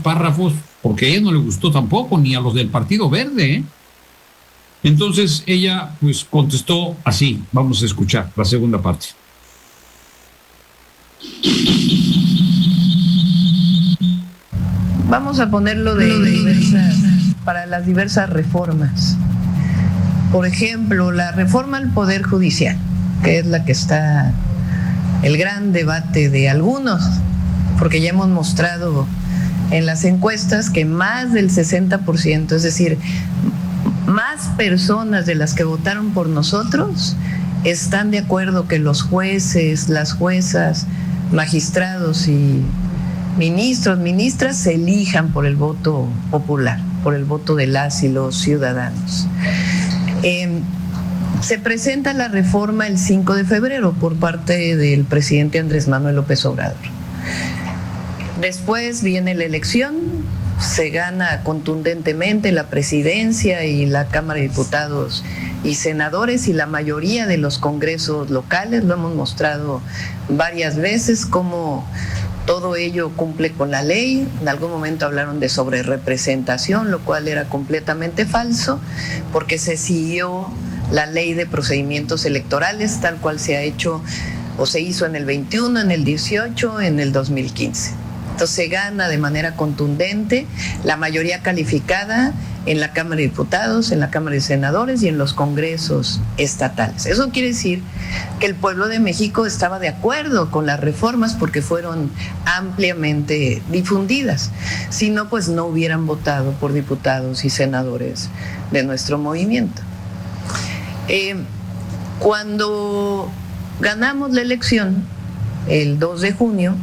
párrafos, porque a ella no le gustó tampoco, ni a los del Partido Verde, Entonces ella contestó así. Vamos a escuchar la segunda parte. Vamos a ponerlo para las diversas reformas. Por ejemplo, la reforma al Poder Judicial, que es la que está el gran debate de algunos, porque ya hemos mostrado en las encuestas que más del 60%, es decir, más personas de las que votaron por nosotros están de acuerdo que los jueces, las juezas, magistrados y ministras se elijan por el voto popular, por el voto de las y los ciudadanos. Se presenta la reforma el 5 de febrero por parte del presidente Andrés Manuel López Obrador. Después viene la elección, se gana contundentemente la presidencia y la Cámara de Diputados y Senadores y la mayoría de los congresos locales. Lo hemos mostrado varias veces cómo todo ello cumple con la ley. En algún momento hablaron de sobrerepresentación, lo cual era completamente falso, porque se siguió la ley de procedimientos electorales tal cual se ha hecho o se hizo en el 21, en el 18, en el 2015. Entonces se gana de manera contundente la mayoría calificada en la Cámara de Diputados, en la Cámara de Senadores y en los congresos estatales. Eso quiere decir que el pueblo de México estaba de acuerdo con las reformas porque fueron ampliamente difundidas. Si no, pues no hubieran votado por diputados y senadores de nuestro movimiento. Cuando ganamos la elección, el 2 de junio,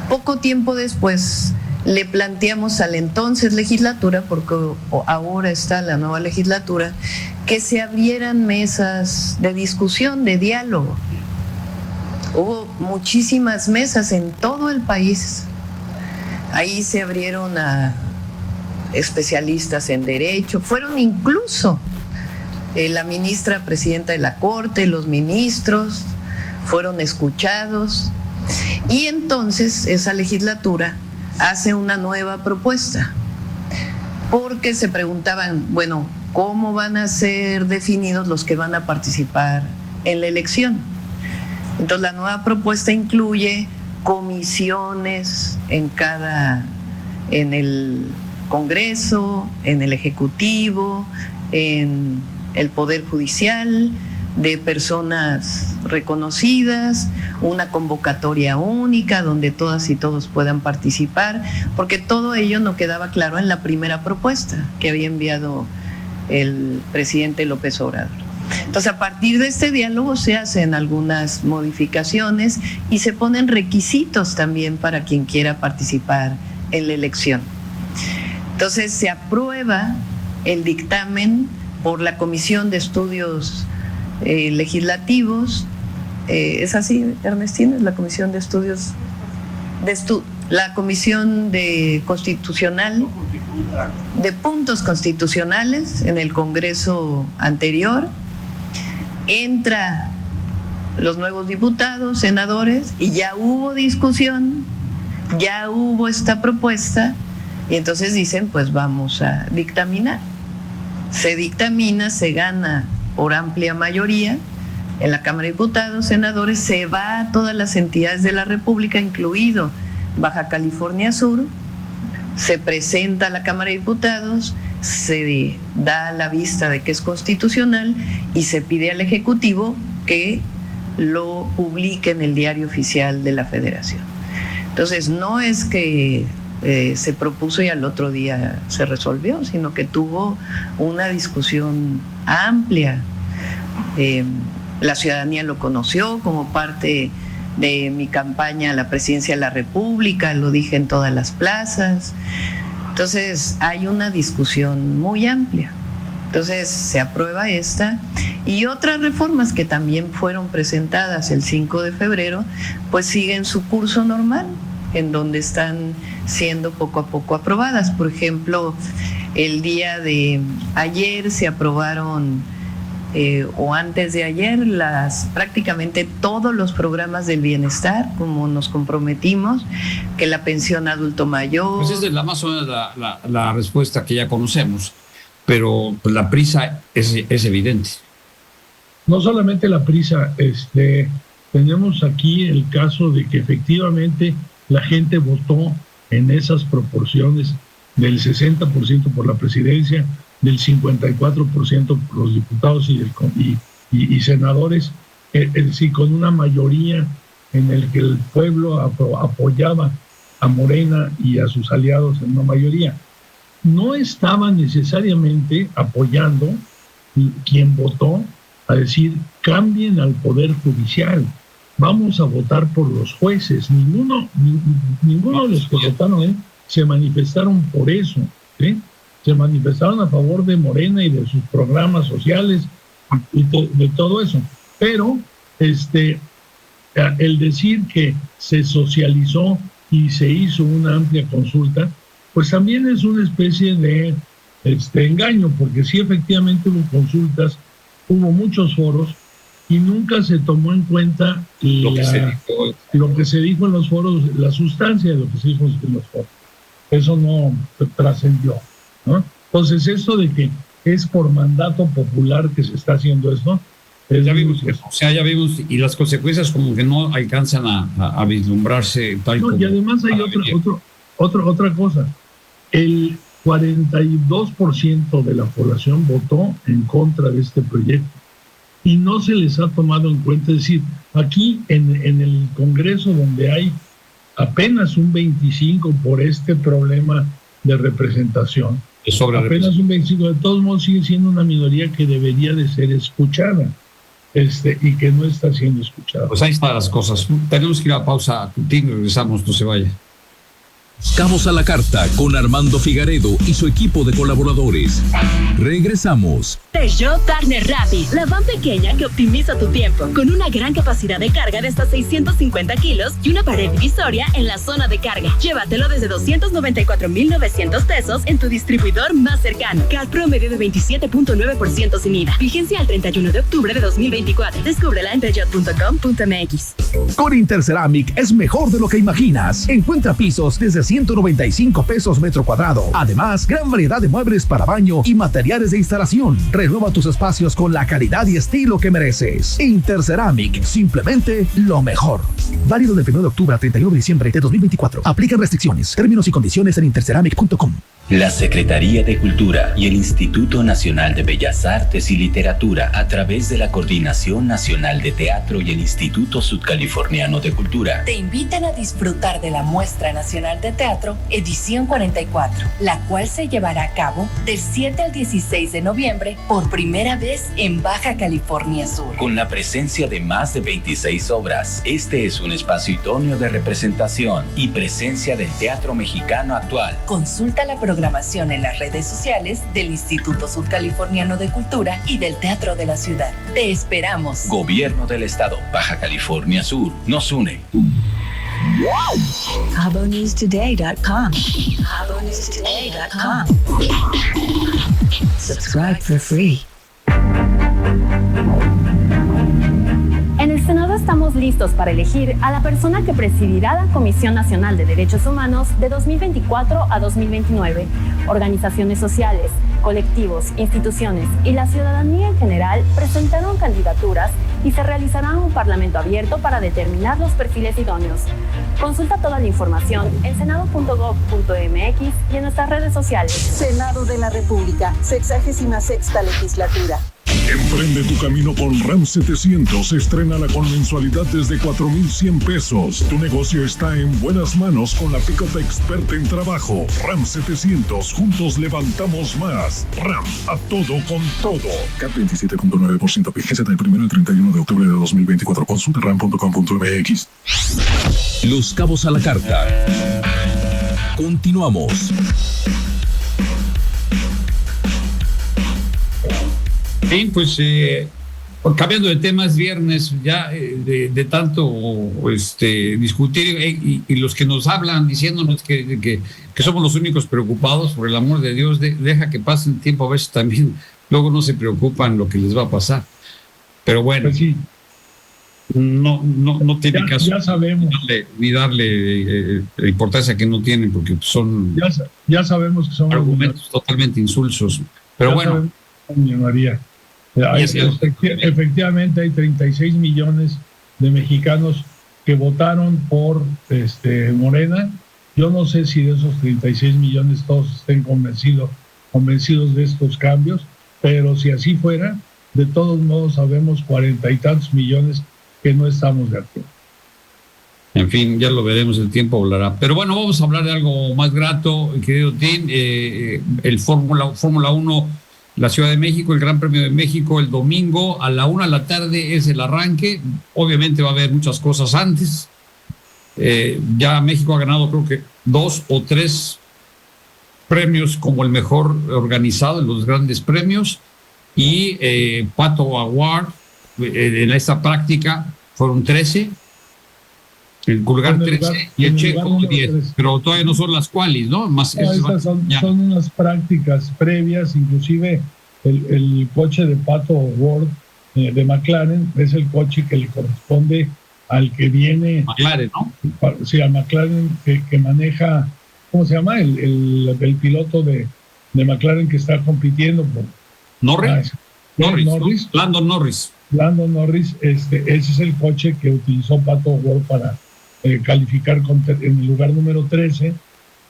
poco tiempo después le planteamos a la entonces legislatura, porque ahora está la nueva legislatura, que se abrieran mesas de discusión, de diálogo. Hubo muchísimas mesas en todo el país. Ahí se abrieron a especialistas en derecho, fueron incluso la ministra presidenta de la Corte, los ministros fueron escuchados. Y entonces esa legislatura hace una nueva propuesta, porque se preguntaban, bueno, ¿cómo van a ser definidos los que van a participar en la elección? Entonces la nueva propuesta incluye comisiones en el Congreso, en el Ejecutivo, en el Poder Judicial, de personas reconocidas, una convocatoria única donde todas y todos puedan participar, porque todo ello no quedaba claro en la primera propuesta que había enviado el presidente López Obrador. Entonces, a partir de este diálogo se hacen algunas modificaciones y se ponen requisitos también para quien quiera participar en la elección. Entonces, se aprueba el dictamen por la Comisión de Estudios Legislativos. ¿Es así, Ernestina? Es la Comisión de Estudios, la Comisión Constitucional, de Puntos Constitucionales en el Congreso anterior. Entra los nuevos diputados, senadores, y ya hubo discusión, ya hubo esta propuesta, y entonces dicen, pues vamos a dictaminar. Se dictamina, se gana por amplia mayoría en la Cámara de Diputados, Senadores, se va a todas las entidades de la República, incluido Baja California Sur, se presenta a la Cámara de Diputados, se da la vista de que es constitucional y se pide al Ejecutivo que lo publique en el Diario Oficial de la Federación. Entonces, no es que se propuso y al otro día se resolvió, sino que tuvo una discusión amplia. La ciudadanía lo conoció como parte de mi campaña a la presidencia de la República, lo dije en todas las plazas. Entonces hay una discusión muy amplia. Entonces se aprueba esta y otras reformas que también fueron presentadas el 5 de febrero, pues siguen su curso normal, en donde están siendo poco a poco aprobadas. Por ejemplo, el día de ayer se aprobaron, o antes de ayer, prácticamente todos los programas del bienestar, como nos comprometimos, que la pensión adulto mayor. Pues esa es más o menos la respuesta que ya conocemos, pero pues, la prisa es evidente. No solamente la prisa, tenemos aquí el caso de que efectivamente la gente votó en esas proporciones del 60% por la presidencia, del 54% por los diputados y senadores, es decir, con una mayoría en el que el pueblo apoyaba a Morena y a sus aliados en una mayoría. No estaba necesariamente apoyando quien votó a decir cambien al Poder Judicial, vamos a votar por los jueces. Ninguno de los que votaron se manifestaron por eso, ¿sí? Se manifestaron a favor de Morena y de sus programas sociales y de todo eso. Pero el decir que se socializó y se hizo una amplia consulta, pues también es una especie de engaño, porque sí efectivamente hubo consultas, hubo muchos foros y nunca se tomó en cuenta lo que se dijo en los foros, la sustancia de lo que se dijo en los foros. Eso no trascendió, ¿no? Entonces, esto de que es por mandato popular que se está haciendo esto, ya vimos, ya vimos, y las consecuencias como que no alcanzan a vislumbrarse tal como. Y además hay otra cosa. El 42% de la población votó en contra de este proyecto y no se les ha tomado en cuenta. Es decir, aquí en el Congreso, donde hay apenas un 25% por este problema de representación, apenas un 25%, de todos modos sigue siendo una minoría que debería de ser escuchada, y que no está siendo escuchada. Pues ahí están las cosas. Tenemos que ir a pausa, Tingo, regresamos, no se vaya. Cabos a la Carta con Armando Figaredo y su equipo de colaboradores. Regresamos. Peugeot Partner Rapid, la van pequeña que optimiza tu tiempo, con una gran capacidad de carga de hasta 650 kilos y una pared divisoria en la zona de carga. Llévatelo desde 294,900 pesos en tu distribuidor más cercano. CAT promedio de 27.9% sin IVA. Vigencia al 31 de octubre de 2024. Descúbrela en peugeot.com.mx. Con Interceramic es mejor de lo que imaginas. Encuentra pisos desde 195 pesos metro cuadrado. Además, gran variedad de muebles para baño y materiales de instalación. Renueva tus espacios con la calidad y estilo que mereces. Interceramic, simplemente lo mejor. Válido del 1 de octubre al 31 de diciembre de 2024. Aplican restricciones, términos y condiciones en interceramic.com. La Secretaría de Cultura y el Instituto Nacional de Bellas Artes y Literatura, a través de la Coordinación Nacional de Teatro y el Instituto Sudcaliforniano de Cultura, te invitan a disfrutar de la Muestra Nacional de Teatro Edición 44, la cual se llevará a cabo del 7 al 16 de noviembre por primera vez en Baja California Sur. Con la presencia de más de 26 obras, este es un espacio idóneo de representación y presencia del teatro mexicano actual. Consulta la programación en las redes sociales del Instituto Sudcaliforniano de Cultura y del Teatro de la Ciudad. Te esperamos. Gobierno del Estado, Baja California Sur, nos une. CaboNewsToday.com. CaboNewsToday.com. Subscribe for free. En el Senado estamos listos para elegir a la persona que presidirá la Comisión Nacional de Derechos Humanos de 2024 a 2029. Organizaciones sociales, colectivos, instituciones y la ciudadanía en general presentaron candidaturas y se realizará un parlamento abierto para determinar los perfiles idóneos. Consulta toda la información en senado.gov.mx y en nuestras redes sociales. Senado de la República, 66ª legislatura. Emprende tu camino con Ram 700. Estrénala con mensualidad desde 4,100 pesos. Tu negocio está en buenas manos con la pick-up experta en trabajo. Ram 700. Juntos levantamos más. Ram, a todo con todo. CAT 27.9%. Vigencia del 1 al 31 de octubre de 2024. Consulta ram.com.mx. Los Cabos a la Carta. Continuamos. Bien, pues cambiando de temas, viernes ya de tanto discutir y los que nos hablan diciéndonos que somos los únicos preocupados, por el amor de Dios, deja que pasen tiempo, a veces también luego no se preocupan lo que les va a pasar. Pero bueno, pues sí, no tiene caso. Ya sabemos. Ni darle la importancia que no tienen, porque son ya sabemos que son argumentos totalmente insulsos. Pero ya bueno. María. Efectivamente hay 36 millones de mexicanos que votaron por Morena. Yo no sé si de esos 36 millones todos estén convencidos de estos cambios, pero si así fuera, de todos modos sabemos 40 y tantos millones que no estamos de acuerdo. En fin, ya lo veremos, el tiempo volará. Pero bueno, vamos a hablar de algo más grato, querido Tim. El Fórmula 1, la Ciudad de México, el Gran Premio de México, el domingo a la 1 de la tarde es el arranque. Obviamente va a haber muchas cosas antes. Ya México ha ganado creo que 2 o 3 premios como el mejor organizado en los grandes premios. Y Pato Award, en esta práctica fueron 13. El lugar 13 y el Checo 10, pero todavía no son las qualis, ¿no? Estas son unas prácticas previas, inclusive el coche de Pato Ward de McLaren es el coche que le corresponde al que viene. McLaren, ¿no? Sí, a McLaren que maneja, ¿cómo se llama? El piloto de McLaren que está compitiendo por Norris. Landon Norris. Ese es el coche que utilizó Pato Ward para calificar en el lugar número 13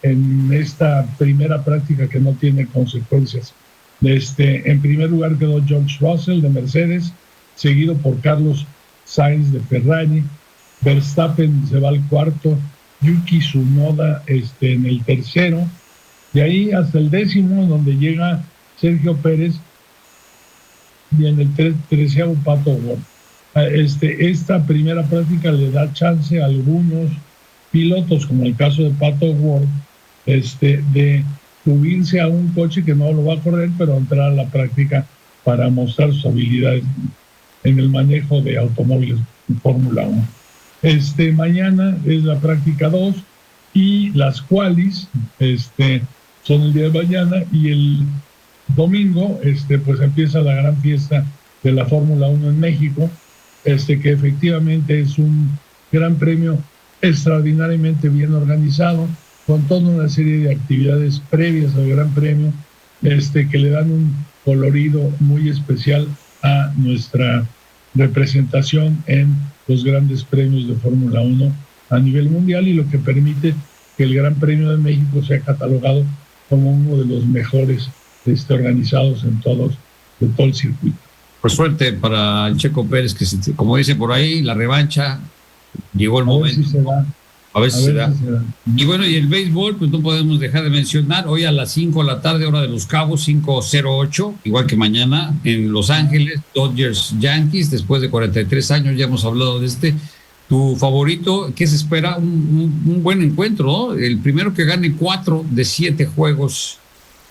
en esta primera práctica que no tiene consecuencias. En primer lugar quedó George Russell de Mercedes, seguido por Carlos Sainz de Ferrari. Verstappen se va al cuarto, Yuki Tsunoda en el tercero, de ahí hasta el 10º, donde llega Sergio Pérez, y en el 13º Pato Ward. Esta primera práctica le da chance a algunos pilotos, como el caso de Pato Ward, de subirse a un coche que no lo va a correr, pero entrar a la práctica para mostrar sus habilidades en el manejo de automóviles en Fórmula 1. Mañana es la práctica 2 y las qualis son el día de mañana, y el domingo pues empieza la gran fiesta de la Fórmula 1 en México, que efectivamente es un gran premio extraordinariamente bien organizado, con toda una serie de actividades previas al gran premio, que le dan un colorido muy especial a nuestra representación en los grandes premios de Fórmula 1 a nivel mundial, y lo que permite que el Gran Premio de México sea catalogado como uno de los mejores organizados de todo el circuito. Pues suerte para el Checo Pérez, que como dice por ahí, la revancha, llegó el momento. A ver si se da. Y bueno, y el béisbol, pues no podemos dejar de mencionar, hoy a las 5 de la tarde, hora de Los Cabos, 5:08, igual que mañana, en Los Ángeles, Dodgers Yankees, después de 43 años, ya hemos hablado de tu favorito. ¿Qué se espera? Un buen encuentro, ¿no? El primero que gane 4 de 7 juegos.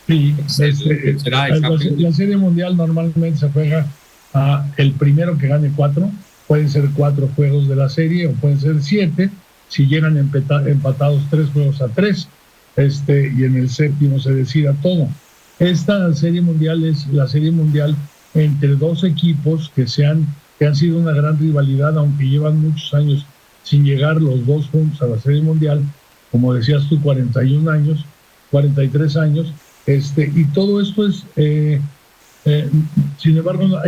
Sí, será la Serie Mundial normalmente se juega a el primero que gane 4. Pueden ser 4 juegos de la serie o pueden ser 7 si llegan empatados 3 juegos a 3, y en el séptimo se decida todo. Esta Serie Mundial es la Serie Mundial entre 2 equipos que han sido una gran rivalidad, aunque llevan muchos años sin llegar los 2 juntos a la Serie Mundial, como decías tú, 41 años, 43 años. Y todo esto es, sin embargo, no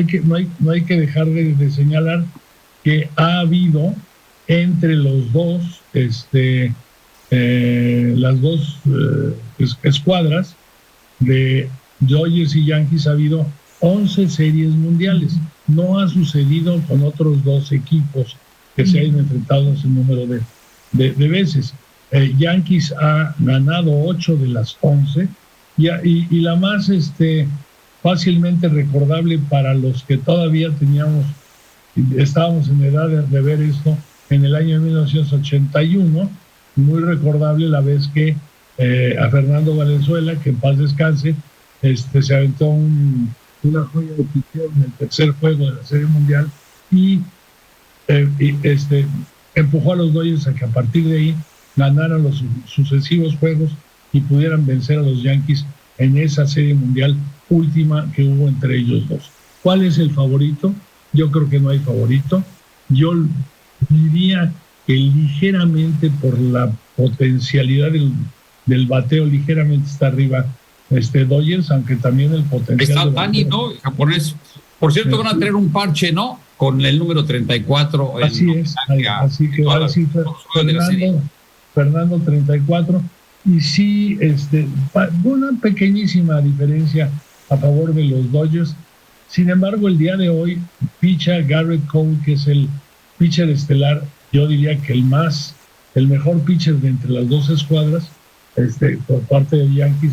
hay que dejar de señalar que ha habido entre los dos, las dos escuadras de Dodgers y Yankees, ha habido 11 series mundiales. No ha sucedido con otros 2 equipos que se hayan enfrentado ese número de veces. Yankees ha ganado 8 de las 11 y la más fácilmente recordable para los que todavía estábamos en edad de ver esto en el año 1981, muy recordable la vez que a Fernando Valenzuela, que en paz descanse, se aventó una joya de picheo en el tercer juego de la Serie Mundial y empujó a los Dodgers a que a partir de ahí ganaran los sucesivos juegos y pudieran vencer a los Yankees en esa Serie Mundial última que hubo entre ellos dos. ¿Cuál es el favorito? Yo creo que no hay favorito. Yo diría que ligeramente por la potencialidad del bateo, ligeramente está arriba Dodgers, aunque también el potencial... Está Dani, ¿no? El japonés. Por cierto, van a tener un parche, ¿no? Con el número 34. Así es. Así que ahora sí, Fernando 34. Y sí, una pequeñísima diferencia a favor de los Dodgers. Sin embargo, el día de hoy, picha Garrett Cole, que es el pitcher estelar, yo diría que el mejor pitcher de entre las dos escuadras, por parte de Yankees,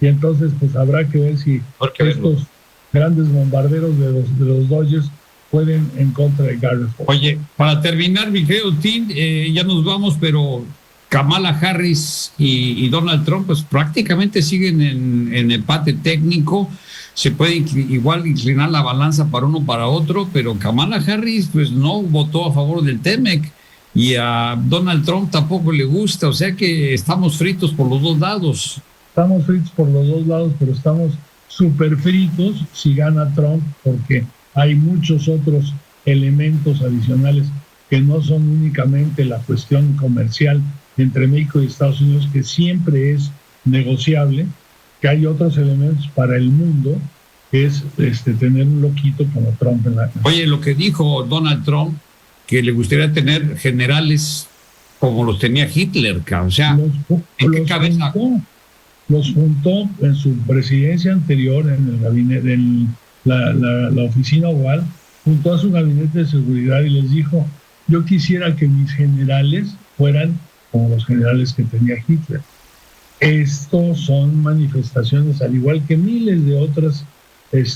y entonces pues habrá que ver si estos grandes bombarderos de los Dodgers pueden en contra de Garrett Cole. Oye, para terminar, mi querido Tim, ya nos vamos, pero Kamala Harris y Donald Trump pues prácticamente siguen en empate técnico. Se puede igual inclinar la balanza para uno para otro, pero Kamala Harris pues no votó a favor del TEMEC y a Donald Trump tampoco le gusta, o sea que estamos fritos por los dos lados. Estamos fritos por los dos lados, pero estamos súper fritos si gana Trump, porque hay muchos otros elementos adicionales que no son únicamente la cuestión comercial entre México y Estados Unidos, que siempre es negociable, que hay otros elementos para el mundo, que es tener un loquito como Trump en la... Oye, lo que dijo Donald Trump, que le gustaría tener generales como los tenía Hitler, o sea, ¿en qué cabeza? Los juntó en su presidencia anterior, en el gabinete, en la oficina oval, juntó a su gabinete de seguridad y les dijo, yo quisiera que mis generales fueran como los generales que tenía Hitler. Estos son manifestaciones, al igual que miles de otros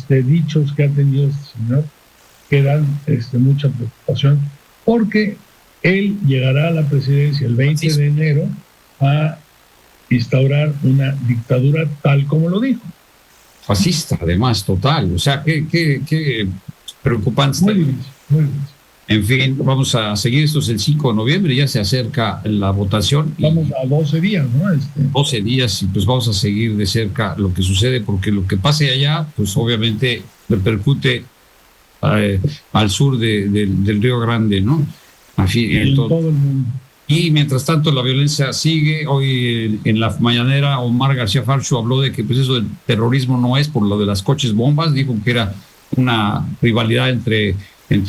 dichos que ha tenido este señor, que dan mucha preocupación, porque él llegará a la presidencia el 20 de enero a instaurar una dictadura tal como lo dijo. Fascista, además, total. O sea, qué preocupante. Muy bien. En fin, vamos a seguir. Esto es el 5 de noviembre, ya se acerca la votación. Vamos a 12 días, ¿no? 12 días y pues vamos a seguir de cerca lo que sucede, porque lo que pase allá, pues obviamente repercute al sur del Río Grande, ¿no? En todo el mundo. Y mientras tanto la violencia sigue. Hoy en la mañanera Omar García Farcho habló de que pues eso del terrorismo no es por lo de las coches bombas, dijo que era una rivalidad entre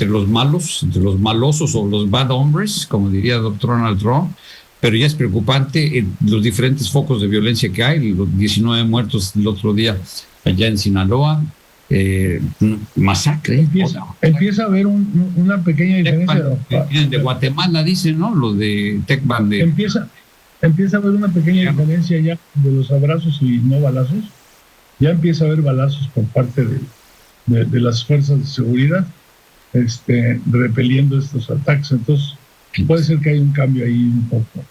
los malos, entre los malosos o los bad hombres, como diría el doctor Donald Trump, pero ya es preocupante los diferentes focos de violencia que hay, los 19 muertos el otro día allá en Sinaloa, masacre. Empieza a haber una pequeña diferencia. De Guatemala, dicen, ¿no? Lo de Tecban. Empieza a haber una pequeña diferencia ya de los abrazos y no balazos. Ya empieza a haber balazos por parte de las fuerzas de seguridad, repeliendo estos ataques. Entonces, puede ser que haya un cambio ahí un poco.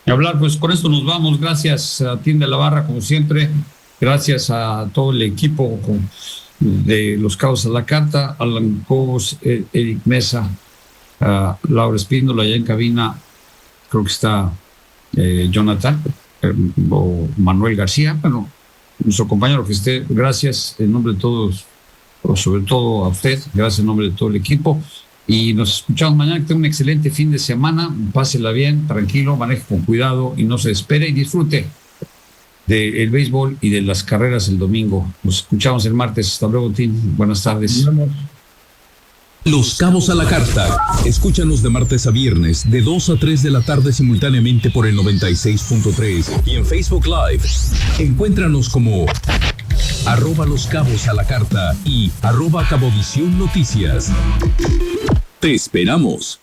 Y hablar, pues con esto nos vamos. Gracias a Tim de la Barra, como siempre. Gracias a todo el equipo de Los Cabos a la Carta, Alan Cobos, Eric Mesa, Laura Espíndola, allá en cabina, creo que está Jonathan o Manuel García, bueno, nuestro compañero que esté. Gracias en nombre de todos, o sobre todo a usted, gracias en nombre de todo el equipo. Y nos escuchamos mañana. Que tenga un excelente fin de semana. Pásela bien, tranquilo, maneje con cuidado y no se espere y disfrute del béisbol y de las carreras el domingo. Nos escuchamos el martes. Hasta luego, Tim. Buenas tardes. Los Cabos a la Carta. Escúchanos de martes a viernes, de 2 a 3 de la tarde simultáneamente por el 96.3 y en Facebook Live. Encuéntranos como @Los Cabos a la Carta y @Cabovisión Noticias. Te esperamos.